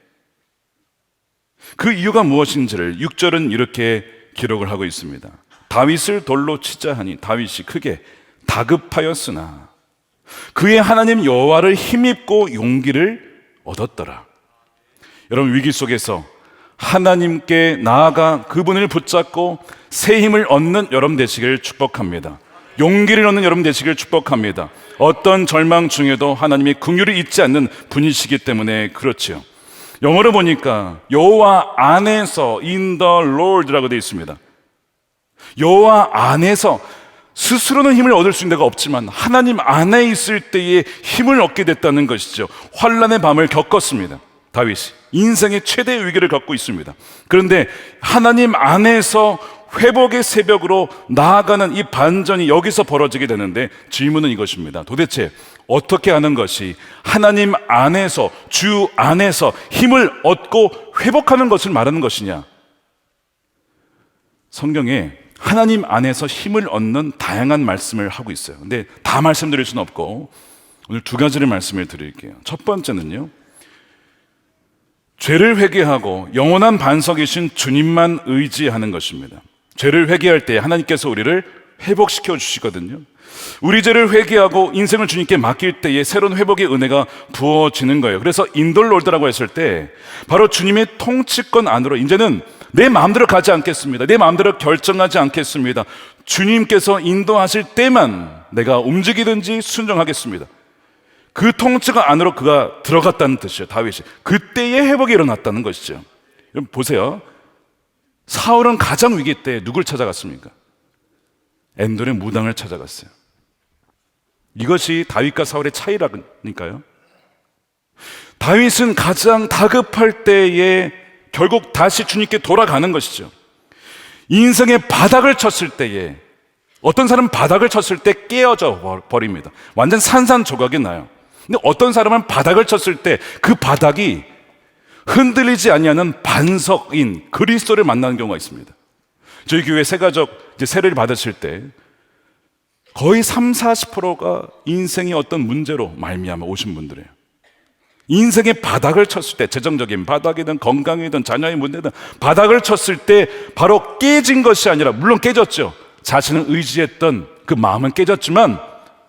그 이유가 무엇인지를 6절은 이렇게 기록을 하고 있습니다. 다윗을 돌로 치자 하니 다윗이 크게 다급하였으나 그의 하나님 여호와를 힘입고 용기를 얻었더라. 여러분, 위기 속에서 하나님께 나아가 그분을 붙잡고 새 힘을 얻는 여러분 되시기를 축복합니다. 용기를 얻는 여러분 되시기를 축복합니다. 어떤 절망 중에도 하나님의 긍휼을 잊지 않는 분이시기 때문에 그렇지요. 영어로 보니까 여호와 안에서 in the Lord라고 되어 있습니다. 여호와 안에서 스스로는 힘을 얻을 수 있는 데가 없지만 하나님 안에 있을 때에 힘을 얻게 됐다는 것이죠. 환난의 밤을 겪었습니다. 다윗이 인생의 최대의 위기를 겪고 있습니다. 그런데 하나님 안에서 회복의 새벽으로 나아가는 이 반전이 여기서 벌어지게 되는데 질문은 이것입니다. 도대체 어떻게 하는 것이 하나님 안에서, 주 안에서 힘을 얻고 회복하는 것을 말하는 것이냐? 성경에 하나님 안에서 힘을 얻는 다양한 말씀을 하고 있어요. 근데 다 말씀드릴 수는 없고 오늘 두 가지를 말씀을 드릴게요. 첫 번째는요, 죄를 회개하고 영원한 반석이신 주님만 의지하는 것입니다. 죄를 회개할 때 하나님께서 우리를 회복시켜 주시거든요. 우리 죄를 회개하고 인생을 주님께 맡길 때에 새로운 회복의 은혜가 부어지는 거예요. 그래서 인돌롤드라고 했을 때 바로 주님의 통치권 안으로 이제는 내 마음대로 가지 않겠습니다. 내 마음대로 결정하지 않겠습니다. 주님께서 인도하실 때만 내가 움직이든지 순종하겠습니다. 그 통치가 안으로 그가 들어갔다는 뜻이에요. 다윗이 그때의 회복이 일어났다는 것이죠. 여러분 보세요. 사울은 가장 위기 때 누굴 찾아갔습니까? 엔돌의 무당을 찾아갔어요. 이것이 다윗과 사울의 차이라니까요. 다윗은 가장 다급할 때에 결국 다시 주님께 돌아가는 것이죠. 인생의 바닥을 쳤을 때에, 어떤 사람은 바닥을 쳤을 때 깨어져 버립니다. 완전 산산조각이 나요. 근데 어떤 사람은 바닥을 쳤을 때 그 바닥이 흔들리지 아니하는 반석인 그리스도를 만나는 경우가 있습니다. 저희 교회 새가족 이제 세례를 받으실 때 거의 30-40%가 인생의 어떤 문제로 말미암아 오신 분들이에요. 인생의 바닥을 쳤을 때, 재정적인 바닥이든 건강이든 자녀의 문제든 바닥을 쳤을 때 바로 깨진 것이 아니라, 물론 깨졌죠. 자신을 의지했던 그 마음은 깨졌지만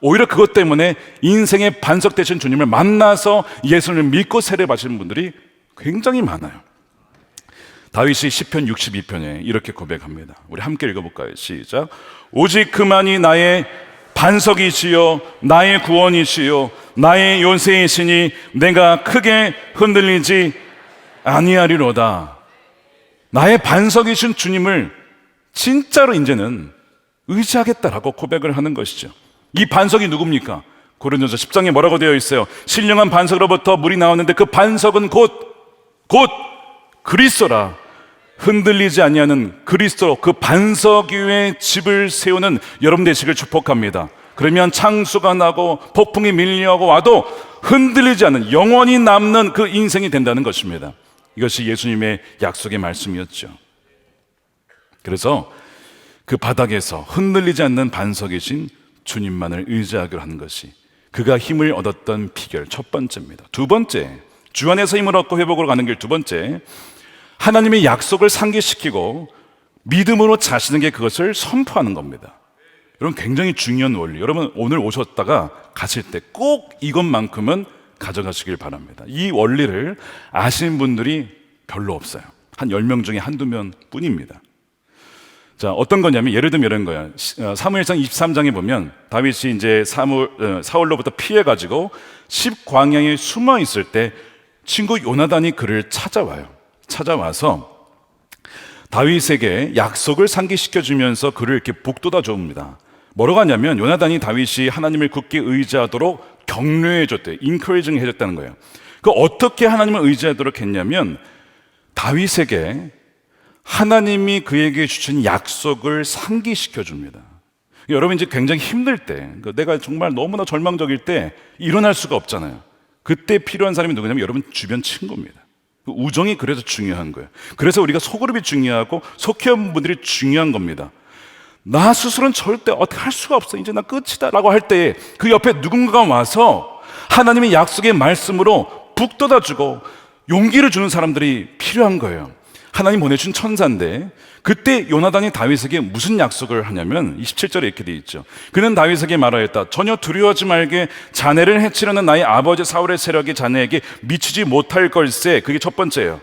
오히려 그것 때문에 인생의 반석 되신 주님을 만나서 예수님을 믿고 세례 받으신 분들이 굉장히 많아요. 다윗이 시편 62편에 이렇게 고백합니다. 우리 함께 읽어볼까요? 시작. 오직 그만이 나의 반석이시요 나의 구원이시요 나의 요새이시니 내가 크게 흔들리지 아니하리로다. 나의 반석이신 주님을 진짜로 이제는 의지하겠다라고 고백을 하는 것이죠. 이 반석이 누굽니까? 고린도서 10장에 뭐라고 되어 있어요? 신령한 반석으로부터 물이 나오는데 그 반석은 곧 그리스도라. 흔들리지 아니하는 그리스도, 그 반석 위에 집을 세우는 여러분 되시길 축복합니다. 그러면 창수가 나고 폭풍이 밀려오고 와도 흔들리지 않는, 영원히 남는 그 인생이 된다는 것입니다. 이것이 예수님의 약속의 말씀이었죠. 그래서 그 바닥에서 흔들리지 않는 반석이신 주님만을 의지하기로 하는 것이 그가 힘을 얻었던 비결 첫 번째입니다. 두 번째, 주 안에서 힘을 얻고 회복으로 가는 길 두 번째, 하나님의 약속을 상기시키고 믿음으로 자신에게 그것을 선포하는 겁니다. 여러분, 굉장히 중요한 원리. 여러분, 오늘 오셨다가 가실 때 꼭 이것만큼은 가져가시길 바랍니다. 이 원리를 아시는 분들이 별로 없어요. 한 10명 중에 한두 명 뿐입니다. 자, 어떤 거냐면, 예를 들면 이런 거예요. 사무엘상 23장에 보면 다윗이 이제 사울로부터 피해가지고 10광야에 숨어 있을 때 친구 요나단이 그를 찾아와서 다윗에게 약속을 상기시켜 주면서 그를 이렇게 북돋아 줍니다. 뭐라고 하냐면, 요나단이 다윗이 하나님을 굳게 의지하도록 격려해 줬대요. 인커리징 해줬다는 거예요. 그 어떻게 하나님을 의지하도록 했냐면, 다윗에게 하나님이 그에게 주신 약속을 상기시켜 줍니다. 여러분, 이제 굉장히 힘들 때, 내가 정말 너무나 절망적일 때 일어날 수가 없잖아요. 그때 필요한 사람이 누구냐면 여러분 주변 친구입니다. 우정이 그래서 중요한 거예요. 그래서 우리가 소그룹이 중요하고 속회원 분들이 중요한 겁니다. 나 스스로는 절대 어떻게 할 수가 없어, 이제 나 끝이다 라고 할 때 그 옆에 누군가가 와서 하나님의 약속의 말씀으로 북돋아주고 용기를 주는 사람들이 필요한 거예요. 하나님 보내준 천사인데, 그때 요나단이 다윗에게 무슨 약속을 하냐면 27절에 이렇게 되어 있죠. 그는 다윗에게 말하였다. 전혀 두려워하지 말게. 자네를 해치려는 나의 아버지 사울의 세력이 자네에게 미치지 못할 걸세. 그게 첫 번째예요.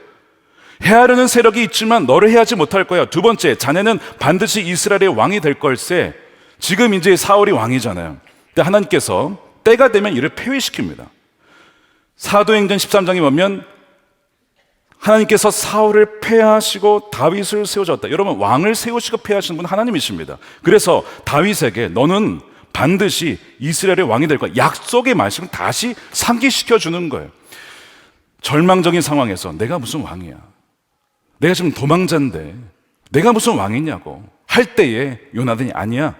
해하려는 세력이 있지만 너를 해하지 못할 거야. 두 번째, 자네는 반드시 이스라엘의 왕이 될 걸세. 지금 이제 사울이 왕이잖아요. 근데 하나님께서 때가 되면 이를 폐위시킵니다. 사도행전 13장에 보면 하나님께서 사울을 폐하시고 다윗을 세워줬다. 여러분, 왕을 세우시고 폐하시는 분 하나님이십니다. 그래서 다윗에게 너는 반드시 이스라엘의 왕이 될 거야, 약속의 말씀을 다시 상기시켜 주는 거예요. 절망적인 상황에서 내가 무슨 왕이야, 내가 지금 도망자인데 내가 무슨 왕이냐고 할 때에 요나단이 아니야,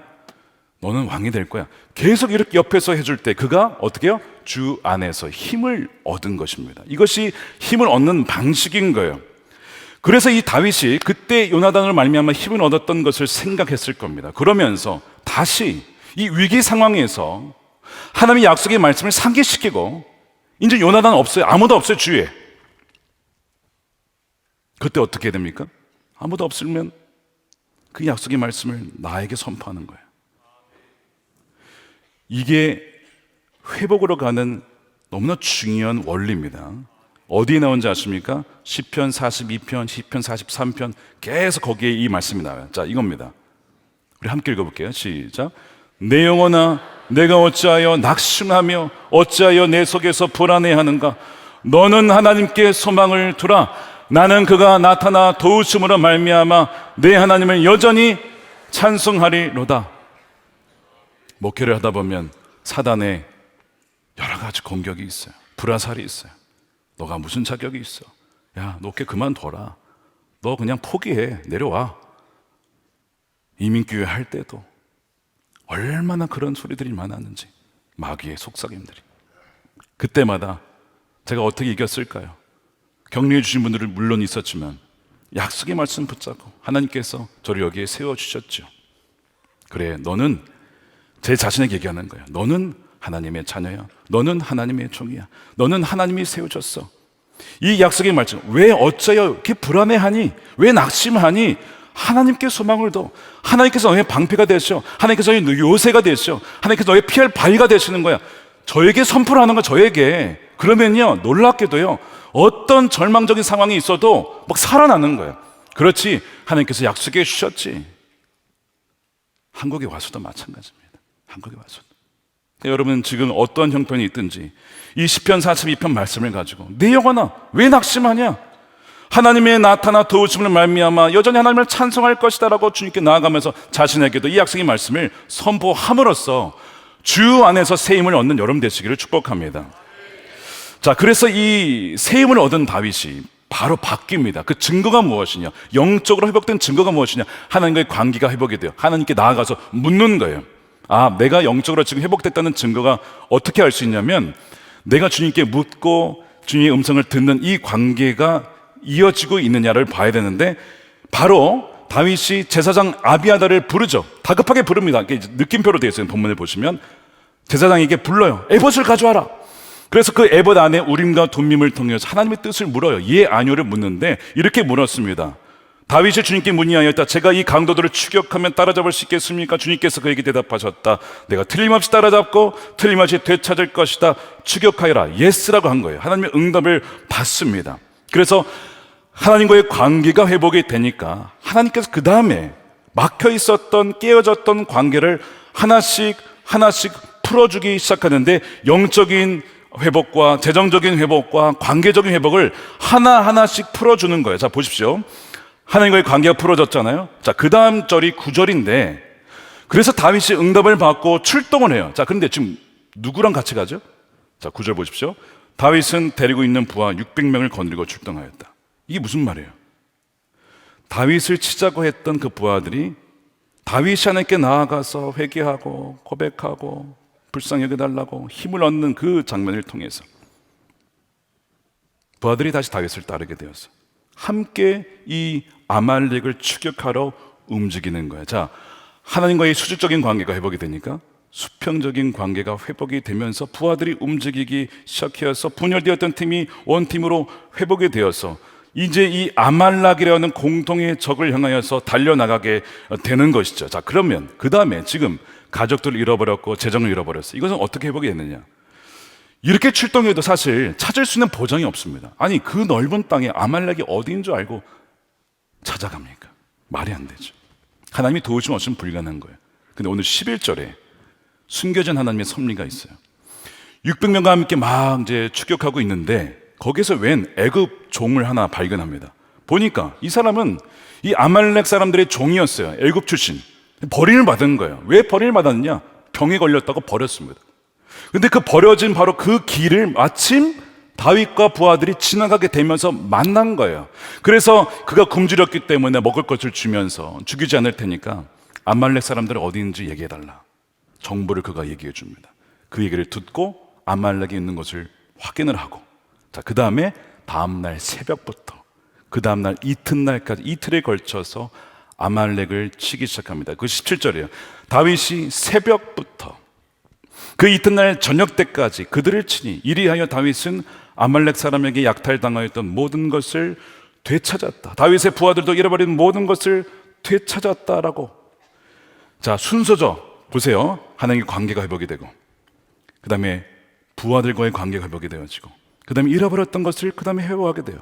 너는 왕이 될 거야, 계속 이렇게 옆에서 해줄 때 그가 어떻게 해요? 주 안에서 힘을 얻은 것입니다. 이것이 힘을 얻는 방식인 거예요. 그래서 이 다윗이 그때 요나단을 말미암아 힘을 얻었던 것을 생각했을 겁니다. 그러면서 다시 이 위기 상황에서 하나님의 약속의 말씀을 상기시키고, 이제 요나단 없어요. 아무도 없어요, 주위에. 그때 어떻게 됩니까? 아무도 없으면 그 약속의 말씀을 나에게 선포하는 거예요. 이게 회복으로 가는 너무나 중요한 원리입니다. 어디에 나온지 아십니까? 시편 42편, 시편 43편, 계속 거기에 이 말씀이 나와요. 자, 이겁니다. 우리 함께 읽어볼게요. 시작. 내 영혼아, 내가 어찌하여 낙심하며 어찌하여 내 속에서 불안해하는가? 너는 하나님께 소망을 두라. 나는 그가 나타나 도우심으로 말미암아 내 하나님을 여전히 찬송하리로다. 목회를 하다 보면 사단의 여러 가지 공격이 있어요. 불화살이 있어요. 너가 무슨 자격이 있어? 야, 너 목회 그만둬라. 너 그냥 포기해. 내려와. 이민교회 할 때도 얼마나 그런 소리들이 많았는지, 마귀의 속삭임들이. 그때마다 제가 어떻게 이겼을까요? 격려해 주신 분들은 물론 있었지만 약속의 말씀 붙잡고 하나님께서 저를 여기에 세워주셨죠. 그래, 너는, 제 자신에게 얘기하는 거야. 너는 하나님의 자녀야. 너는 하나님의 종이야. 너는 하나님이 세워줬어. 이 약속의 말씀, 왜 어쩌여 이렇게 불안해하니? 왜 낙심하니? 하나님께 소망을 둬. 하나님께서 너의 방패가 되시오. 하나님께서 너의 요새가 되시오. 하나님께서 너의 피할 바위가 되시는 거야. 저에게 선포하는 거, 저에게. 그러면요, 놀랍게도요, 어떤 절망적인 상황이 있어도 막 살아나는 거예요. 그렇지, 하나님께서 약속해 주셨지. 한국에 와서도 마찬가지입니다. 한국에 와서도. 여러분, 지금 어떠한 형편이 있든지 이 시편 42편 말씀을 가지고 내 영혼아 왜 낙심하냐? 하나님의 나타나 도우심을 말미암아 여전히 하나님을 찬송할 것이다 라고 주님께 나아가면서 자신에게도 이 약속의 말씀을 선포함으로써 주 안에서 새 힘을 얻는 여러분 되시기를 축복합니다. 자, 그래서 이 새 힘을 얻은 다윗이 바로 바뀝니다. 그 증거가 무엇이냐? 영적으로 회복된 증거가 무엇이냐? 하나님과의 관계가 회복이 돼요. 하나님께 나아가서 묻는 거예요. 아, 내가 영적으로 지금 회복됐다는 증거가 어떻게 알 수 있냐면, 내가 주님께 묻고 주님의 음성을 듣는 이 관계가 이어지고 있느냐를 봐야 되는데, 바로 다윗이 제사장 아비아달을 부르죠. 다급하게 부릅니다. 이게 느낌표로 되어 있어요. 본문을 보시면 제사장에게 불러요. 에봇을 가져와라. 그래서 그 에봇 안에 우림과 둠밈을 통해서 하나님의 뜻을 물어요. 예, 아니오를 묻는데 이렇게 물었습니다. 다윗이 주님께 문의하였다. 제가 이 강도들을 추격하면 따라잡을 수 있겠습니까? 주님께서 그에게 대답하셨다. 내가 틀림없이 따라잡고 틀림없이 되찾을 것이다. 추격하여라. 예스라고 한 거예요. 하나님의 응답을 받습니다. 그래서 하나님과의 관계가 회복이 되니까 하나님께서 그 다음에 막혀 있었던, 깨어졌던 관계를 하나씩 풀어주기 시작하는데, 영적인 회복과 재정적인 회복과 관계적인 회복을 하나씩 풀어주는 거예요. 자, 보십시오. 하나님과의 관계가 풀어졌잖아요. 자, 그 다음 절이 9절인데, 그래서 다윗이 응답을 받고 출동을 해요. 자, 그런데 지금 누구랑 같이 가죠? 자, 9절 보십시오. 다윗은 데리고 있는 부하 600명을 거느리고 출동하였다. 이게 무슨 말이에요? 다윗을 치자고 했던 그 부하들이 다윗이 하나님께 나아가서 회개하고 고백하고 불쌍히 여겨달라고 힘을 얻는 그 장면을 통해서 부하들이 다시 다윗을 따르게 되었어. 함께 이 아말렉을 추격하러 움직이는 거야. 자, 하나님과의 수직적인 관계가 회복이 되니까 수평적인 관계가 회복이 되면서 부하들이 움직이기 시작해서 분열되었던 팀이 원팀으로 회복이 되어서 이제 이 아말렉이라는 공동의 적을 향하여서 달려나가게 되는 것이죠. 자, 그러면 그 다음에 지금 가족들을 잃어버렸고 재정을 잃어버렸어. 이것은 어떻게 회복이 됐느냐? 이렇게 출동해도 사실 찾을 수 있는 보장이 없습니다. 아니, 그 넓은 땅에 아말렉이 어디인 줄 알고 찾아갑니까? 말이 안 되죠. 하나님이 도우심 없으면 불가능한 거예요. 근데 오늘 11절에 숨겨진 하나님의 섭리가 있어요. 600명과 함께 막 이제 추격하고 있는데 거기서 웬 애굽 종을 하나 발견합니다. 보니까 이 사람은 이 아말렉 사람들의 종이었어요. 애굽 출신. 버림을 받은 거예요. 왜 버림을 받았느냐? 병에 걸렸다고 버렸습니다. 근데 그 버려진 바로 그 길을 마침 다윗과 부하들이 지나가게 되면서 만난 거예요. 그래서 그가 굶주렸기 때문에 먹을 것을 주면서 죽이지 않을 테니까 아말렉 사람들은 어디 있는지 얘기해달라. 정보를 그가 얘기해 줍니다. 그 얘기를 듣고 아말렉이 있는 것을 확인을 하고, 자, 그 다음에 다음날 새벽부터 그 다음날 이튿날까지 이틀에 걸쳐서 아말렉을 치기 시작합니다. 그 17절이에요. 다윗이 새벽부터 그 이튿날 저녁 때까지 그들을 치니 이리하여 다윗은 아말렉 사람에게 약탈당하였던 모든 것을 되찾았다. 다윗의 부하들도 잃어버린 모든 것을 되찾았다라고. 자, 순서죠. 보세요. 하나님의 관계가 회복이 되고, 그 다음에 부하들과의 관계가 회복이 되어지고, 그 다음에 잃어버렸던 것을 그 다음에 회복하게 돼요.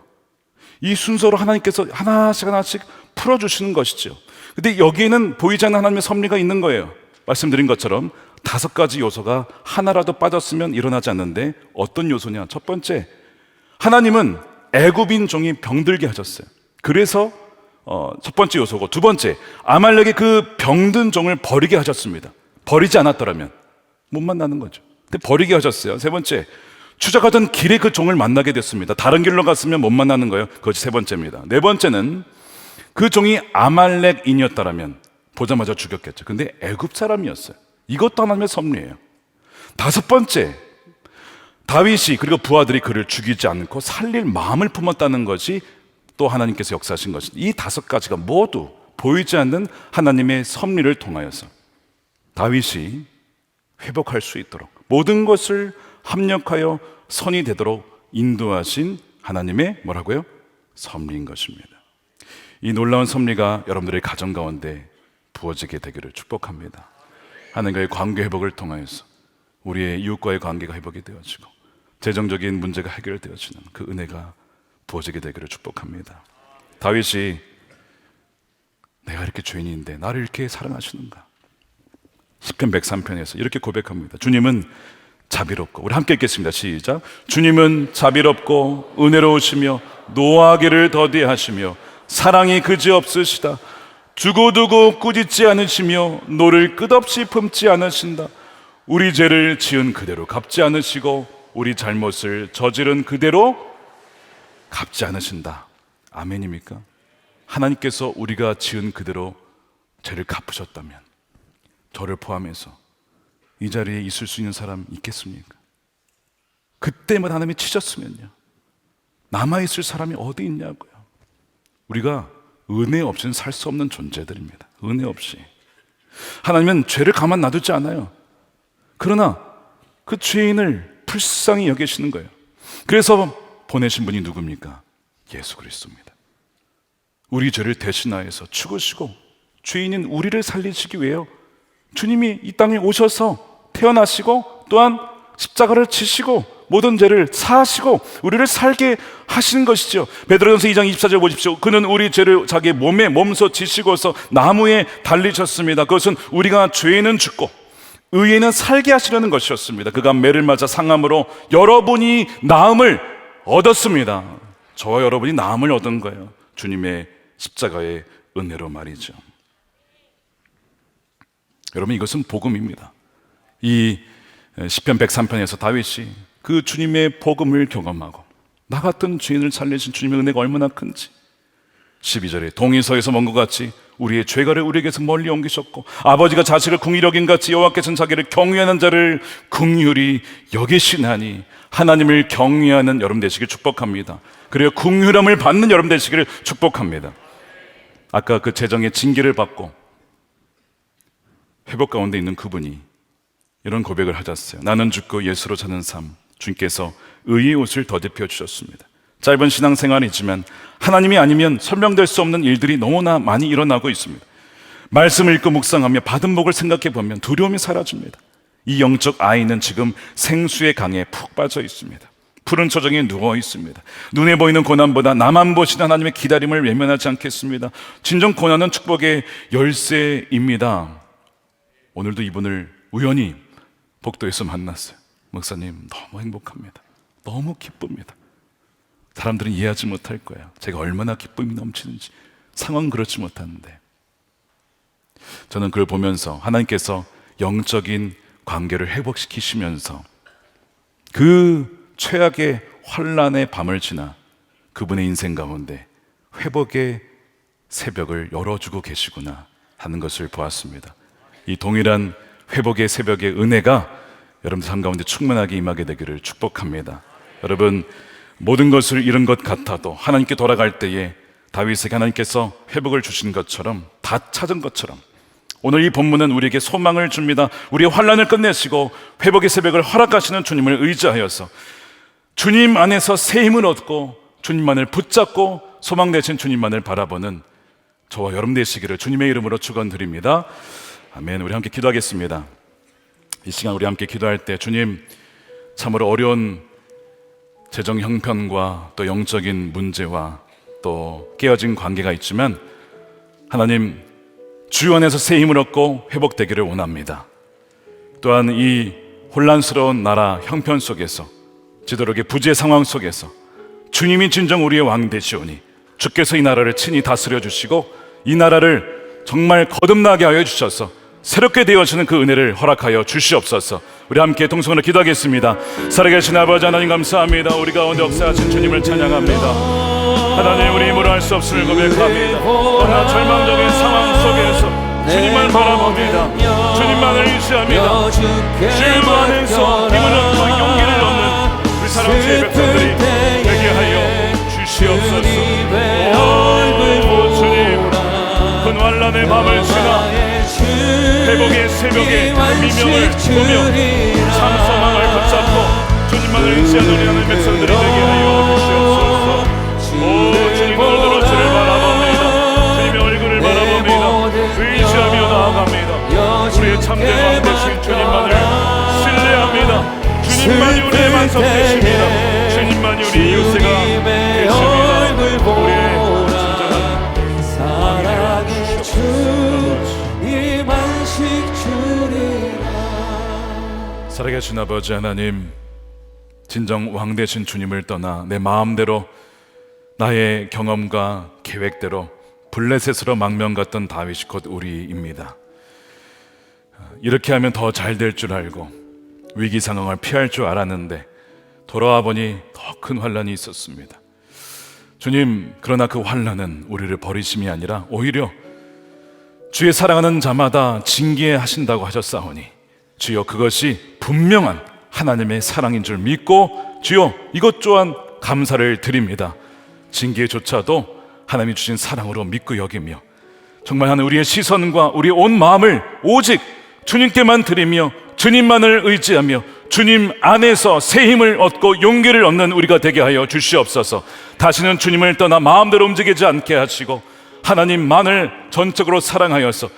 이 순서로 하나님께서 하나씩 풀어주시는 것이죠. 근데 여기에는 보이지 않는 하나님의 섭리가 있는 거예요. 말씀드린 것처럼 5가지 요소가 하나라도 빠졌으면 일어나지 않는데 어떤 요소냐? 첫 번째, 하나님은 애굽인 종이 병들게 하셨어요. 그래서 첫 번째 요소고, 두 번째, 아말렉의 그 병든 종을 버리게 하셨습니다. 버리지 않았더라면 못 만나는 거죠. 근데 버리게 하셨어요. 세 번째, 추적하던 길에 그 종을 만나게 됐습니다. 다른 길로 갔으면 못 만나는 거예요. 그것이 세 번째입니다. 네 번째는 그 종이 아말렉인이었다라면 보자마자 죽였겠죠. 근데 애굽 사람이었어요. 이것도 하나님의 섭리예요. 다섯 번째, 다윗이 그리고 부하들이 그를 죽이지 않고 살릴 마음을 품었다는 것이 또 하나님께서 역사하신 것입니다. 이 다섯 가지가 모두 보이지 않는 하나님의 섭리를 통하여서 다윗이 회복할 수 있도록 모든 것을 합력하여 선이 되도록 인도하신 하나님의 뭐라고요? 섭리인 것입니다. 이 놀라운 섭리가 여러분들의 가정 가운데 부어지게 되기를 축복합니다. 하나님과의 관계 회복을 통하여서 우리의 이웃과의 관계가 회복이 되어지고 재정적인 문제가 해결되어지는 그 은혜가 부어지게 되기를 축복합니다. 다윗이 내가 이렇게 죄인인데 나를 이렇게 사랑하시는가? 시편 103편에서 이렇게 고백합니다. 주님은 자비롭고, 우리 함께 읽겠습니다. 시작. 주님은 자비롭고 은혜로우시며 노하기를 더디하시며 사랑이 그지없으시다. 두고두고 꾸짖지 않으시며 노를 끝없이 품지 않으신다. 우리 죄를 지은 그대로 갚지 않으시고 우리 잘못을 저지른 그대로 갚지 않으신다. 아멘입니까? 하나님께서 우리가 지은 그대로 죄를 갚으셨다면 저를 포함해서 이 자리에 있을 수 있는 사람 있겠습니까? 그때마다 하나님이 치셨으면요, 남아있을 사람이 어디 있냐고요. 우리가 은혜 없이는 살 수 없는 존재들입니다. 은혜 없이. 하나님은 죄를 가만 놔두지 않아요. 그러나 그 죄인을 불쌍히 여기시는 거예요. 그래서 보내신 분이 누굽니까? 예수 그리스도입니다. 우리 죄를 대신하여서 죽으시고 죄인인 우리를 살리시기 위해요, 주님이 이 땅에 오셔서 태어나시고 또한 십자가를 지시고 모든 죄를 사하시고 우리를 살게 하시는 것이죠. 베드로전서 2장 24절 보십시오. 그는 우리 죄를 자기 몸에 몸소 지시고서 나무에 달리셨습니다. 그것은 우리가 죄에는 죽고 의에는 살게 하시려는 것이었습니다. 그가 매를 맞아 상함으로 여러분이 나음을 얻었습니다. 저와 여러분이 나음을 얻은 거예요. 주님의 십자가의 은혜로 말이죠. 여러분, 이것은 복음입니다. 이 시편 103편에서 다윗이 그 주님의 복음을 경험하고 나 같은 죄인을 살리신 주님의 은혜가 얼마나 큰지, 12절에 동이서에서 먼 것 같이 우리의 죄가를 우리에게서 멀리 옮기셨고 아버지가 자식을 긍휼히 여긴 같이 여호와께서는 자기를 경외하는 자를 긍휼히 여기시나니, 하나님을 경외하는 여러분 되시길 축복합니다. 그리고 긍휼함을 받는 여러분 되시기를 축복합니다. 아까 그 재정의 징계를 받고 회복 가운데 있는 그분이 이런 고백을 하셨어요. 나는 죽고 예수로 사는 삶, 주님께서 의의 옷을 덧입혀 주셨습니다. 짧은 신앙생활이지만 하나님이 아니면 설명될 수 없는 일들이 너무나 많이 일어나고 있습니다. 말씀을 읽고 묵상하며 받은 복을 생각해 보면 두려움이 사라집니다. 이 영적 아이는 지금 생수의 강에 푹 빠져 있습니다. 푸른 초정에 누워 있습니다. 눈에 보이는 고난보다 나만 보시는 하나님의 기다림을 외면하지 않겠습니다. 진정 고난은 축복의 열쇠입니다. 오늘도 이분을 우연히 복도에서 만났어요. 목사님, 너무 행복합니다. 너무 기쁩니다. 사람들은 이해하지 못할 거예요. 제가 얼마나 기쁨이 넘치는지. 상황은 그렇지 못하는데 저는 그걸 보면서 하나님께서 영적인 관계를 회복시키시면서 그 최악의 환난의 밤을 지나 그분의 인생 가운데 회복의 새벽을 열어주고 계시구나 하는 것을 보았습니다. 이 동일한 회복의 새벽의 은혜가 여러분들 삶 가운데 충만하게 임하게 되기를 축복합니다. 여러분, 모든 것을 잃은 것 같아도 하나님께 돌아갈 때에 다윗에게 하나님께서 회복을 주신 것처럼, 다 찾은 것처럼 오늘 이 본문은 우리에게 소망을 줍니다. 우리의 환난을 끝내시고 회복의 새벽을 허락하시는 주님을 의지하여서 주님 안에서 새 힘을 얻고 주님만을 붙잡고 소망 되신 주님만을 바라보는 저와 여러분 되시기를 주님의 이름으로 축원드립니다. 아멘. 우리 함께 기도하겠습니다. 이 시간 우리 함께 기도할 때 주님, 참으로 어려운 재정 형편과 또 영적인 문제와 또 깨어진 관계가 있지만 하나님, 주 안에서 새 힘을 얻고 회복되기를 원합니다. 또한 이 혼란스러운 나라 형편 속에서, 지도록의 부재 상황 속에서 주님이 진정 우리의 왕 되시오니 주께서 이 나라를 친히 다스려 주시고 이 나라를 정말 거듭나게 하여 주셔서 새롭게 되어지는 그 은혜를 허락하여 주시옵소서. 우리 함께 동성으로 기도하겠습니다. 살아계신 아버지 하나님 감사합니다. 우리 가운데 역사하신 주님을 찬양합니다. 하나님, 우리 힘으로 할 수 없음을 고백합니다. 그러나 절망적인 상황 속에서 주님만 바라봅니다. 주님만을 의지합니다. 주님 안에서 힘을 얻고 용기를 얻는 우리 사랑주의 백성들이 되게 하여 주시옵소서. 오 주님, 큰 환난의 밤을 지나 회복의 새벽에 미명을 보며 참소망을 붙잡고 주님만을 의지하는 우리 하나님의 백성들이 되게 하여 주시옵소서. 오 주님, 오늘도 주를 바라봅니다. 주님의 얼굴을 바라봅니다. 의지하며 나아갑니다. 우리의 참된 왕 되신 주님만을 신뢰합니다. 주님만이 우리의 만석 되십니다. 주님만이 우리 요새가 되십니다. 우리의 진정한 사랑의 주님 안식 주리라. 살아계신 아버지 하나님, 진정 왕 되신 주님을 떠나 내 마음대로 나의 경험과 계획대로 블레셋으로 망명 갔던 다윗이 곧 우리입니다. 이렇게 하면 더 잘 될 줄 알고 위기 상황을 피할 줄 알았는데 돌아와 보니 더 큰 환난이 있었습니다. 주님, 그러나 그 환난은 우리를 버리심이 아니라 오히려 주의 사랑하는 자마다 징계하신다고 하셨사오니 주여, 그것이 분명한 하나님의 사랑인 줄 믿고 주여, 이것 또한 감사를 드립니다. 징계조차도 하나님이 주신 사랑으로 믿고 여기며 정말 하나님, 우리의 시선과 우리의 온 마음을 오직 주님께만 드리며 주님만을 의지하며 주님 안에서 새 힘을 얻고 용기를 얻는 우리가 되게 하여 주시옵소서. 다시는 주님을 떠나 마음대로 움직이지 않게 하시고 하나님만을 전적으로 사랑하여서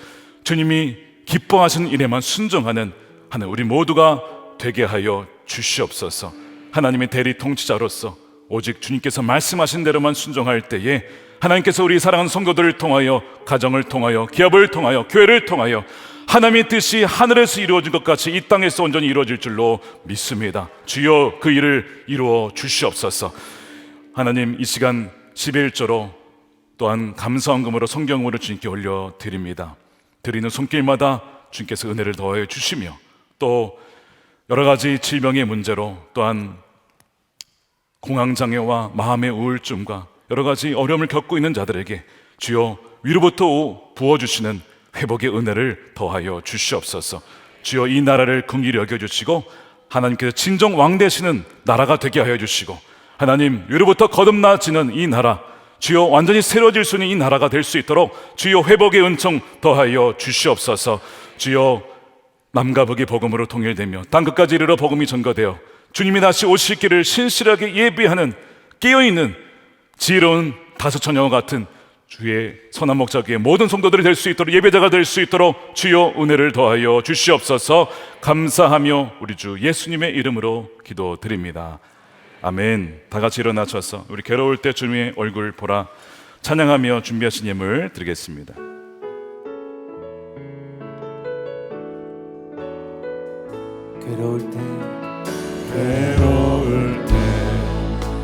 주님이 기뻐하시는 일에만 순종하는 하나님, 우리 모두가 되게 하여 주시옵소서. 하나님의 대리 통치자로서 오직 주님께서 말씀하신 대로만 순종할 때에 하나님께서 우리 사랑하는 성도들을 통하여, 가정을 통하여, 기업을 통하여, 교회를 통하여 하나님의 뜻이 하늘에서 이루어진 것 같이 이 땅에서 온전히 이루어질 줄로 믿습니다. 주여, 그 일을 이루어 주시옵소서. 하나님, 이 시간 11조로 또한 감사헌금으로 성경으로 주님께 올려드립니다. 드리는 손길마다 주님께서 은혜를 더해 주시며 또 여러 가지 질병의 문제로 또한 공황장애와 마음의 우울증과 여러 가지 어려움을 겪고 있는 자들에게 주여 위로부터 부어주시는 회복의 은혜를 더하여 주시옵소서. 주여, 이 나라를 긍휼히 여겨주시고 하나님께서 진정 왕 되시는 나라가 되게 하여 주시고 하나님, 위로부터 거듭나지는 이 나라, 주여 완전히 새로워질 수 있는 이 나라가 될 수 있도록 주여 회복의 은총 더하여 주시옵소서. 주여, 남과 북이 복음으로 통일되며 땅끝까지 이르러 복음이 전거되어 주님이 다시 오실 길을 신실하게 예비하는 깨어있는 지혜로운 다섯 처녀와 같은 주의 선한 목자교회 모든 성도들이 될 수 있도록, 예배자가 될 수 있도록 주여 은혜를 더하여 주시옵소서. 감사하며 우리 주 예수님의 이름으로 기도드립니다. 아멘. 다 같이 일어나셔서 우리 괴로울 때 주님의 얼굴 보라 찬양하며 준비하신 예물 드리겠습니다. 괴로울 때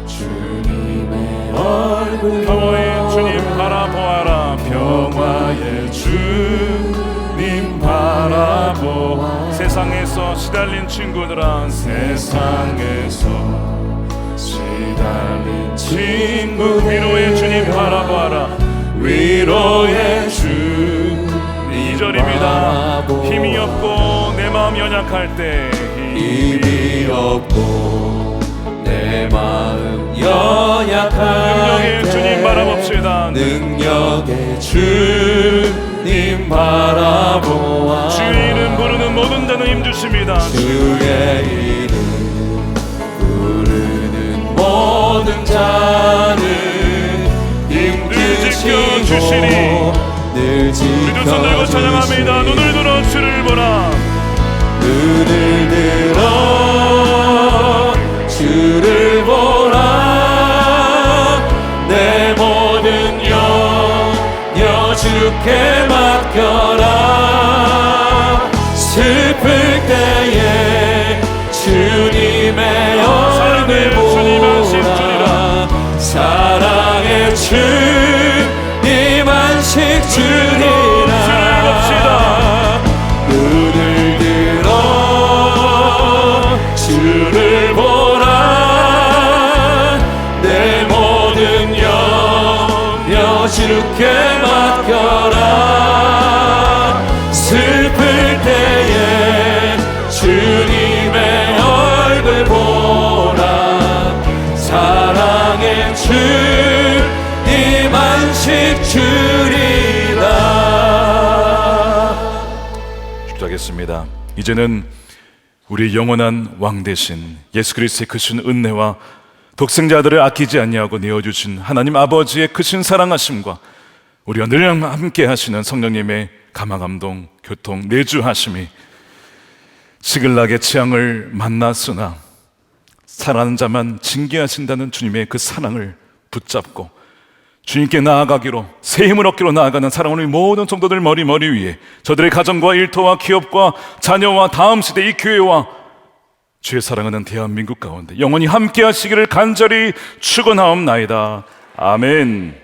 주님의 얼굴 평화의 주님 바라보아라. 평화의 주님 바라보아. 세상에서 시달린 친구들아, 세상에서 시달린 친구 위로의 주님 바라보아라. 위로의 주님 2절입니다. 힘이 없고 내 마음 연약할 때, 힘이 없고 내 마음 연약할 능력의 때 주님 바라봅시다. 능력의 주님 바라보아. 주의 이름 부르는 모든 자는 힘 주십니다. 주의 이름 부르는 모든 자는 힘 지켜 주시리. 늘 우리 두 손 들고 찬양합니다. 눈을 들어 주를 보라. 눈을 들어 주를 보라. 내 모든 염려 주께 맡겨라. 슬플 때에 주님의 얼굴 보라. 주님 안식 주리라. 눈을 들어 주를 보라. 내 모든 염려 주께 맡겨라. 슬플 때에 주님의 얼굴 보라. 사랑의 주님 안식 주리라. 기도하겠습니다. 이제는 우리 영원한 왕 대신 예수 그리스도의 크신 은혜와 독생자들을 아끼지 아니하고 내어주신 하나님 아버지의 크신 사랑하심과 우리와 늘 함께 하시는 성령님의 감화감동, 교통, 내주하심이 시글락의 재앙을 만났으나 사랑하는 자만 징계하신다는 주님의 그 사랑을 붙잡고 주님께 나아가기로, 새 힘을 얻기로 나아가는 사랑하는 모든 성도들 머리 위에 저들의 가정과 일터와 기업과 자녀와 다음 세대 이 교회와 주의 사랑하는 대한민국 가운데 영원히 함께 하시기를 간절히 축원하옵나이다. 아멘.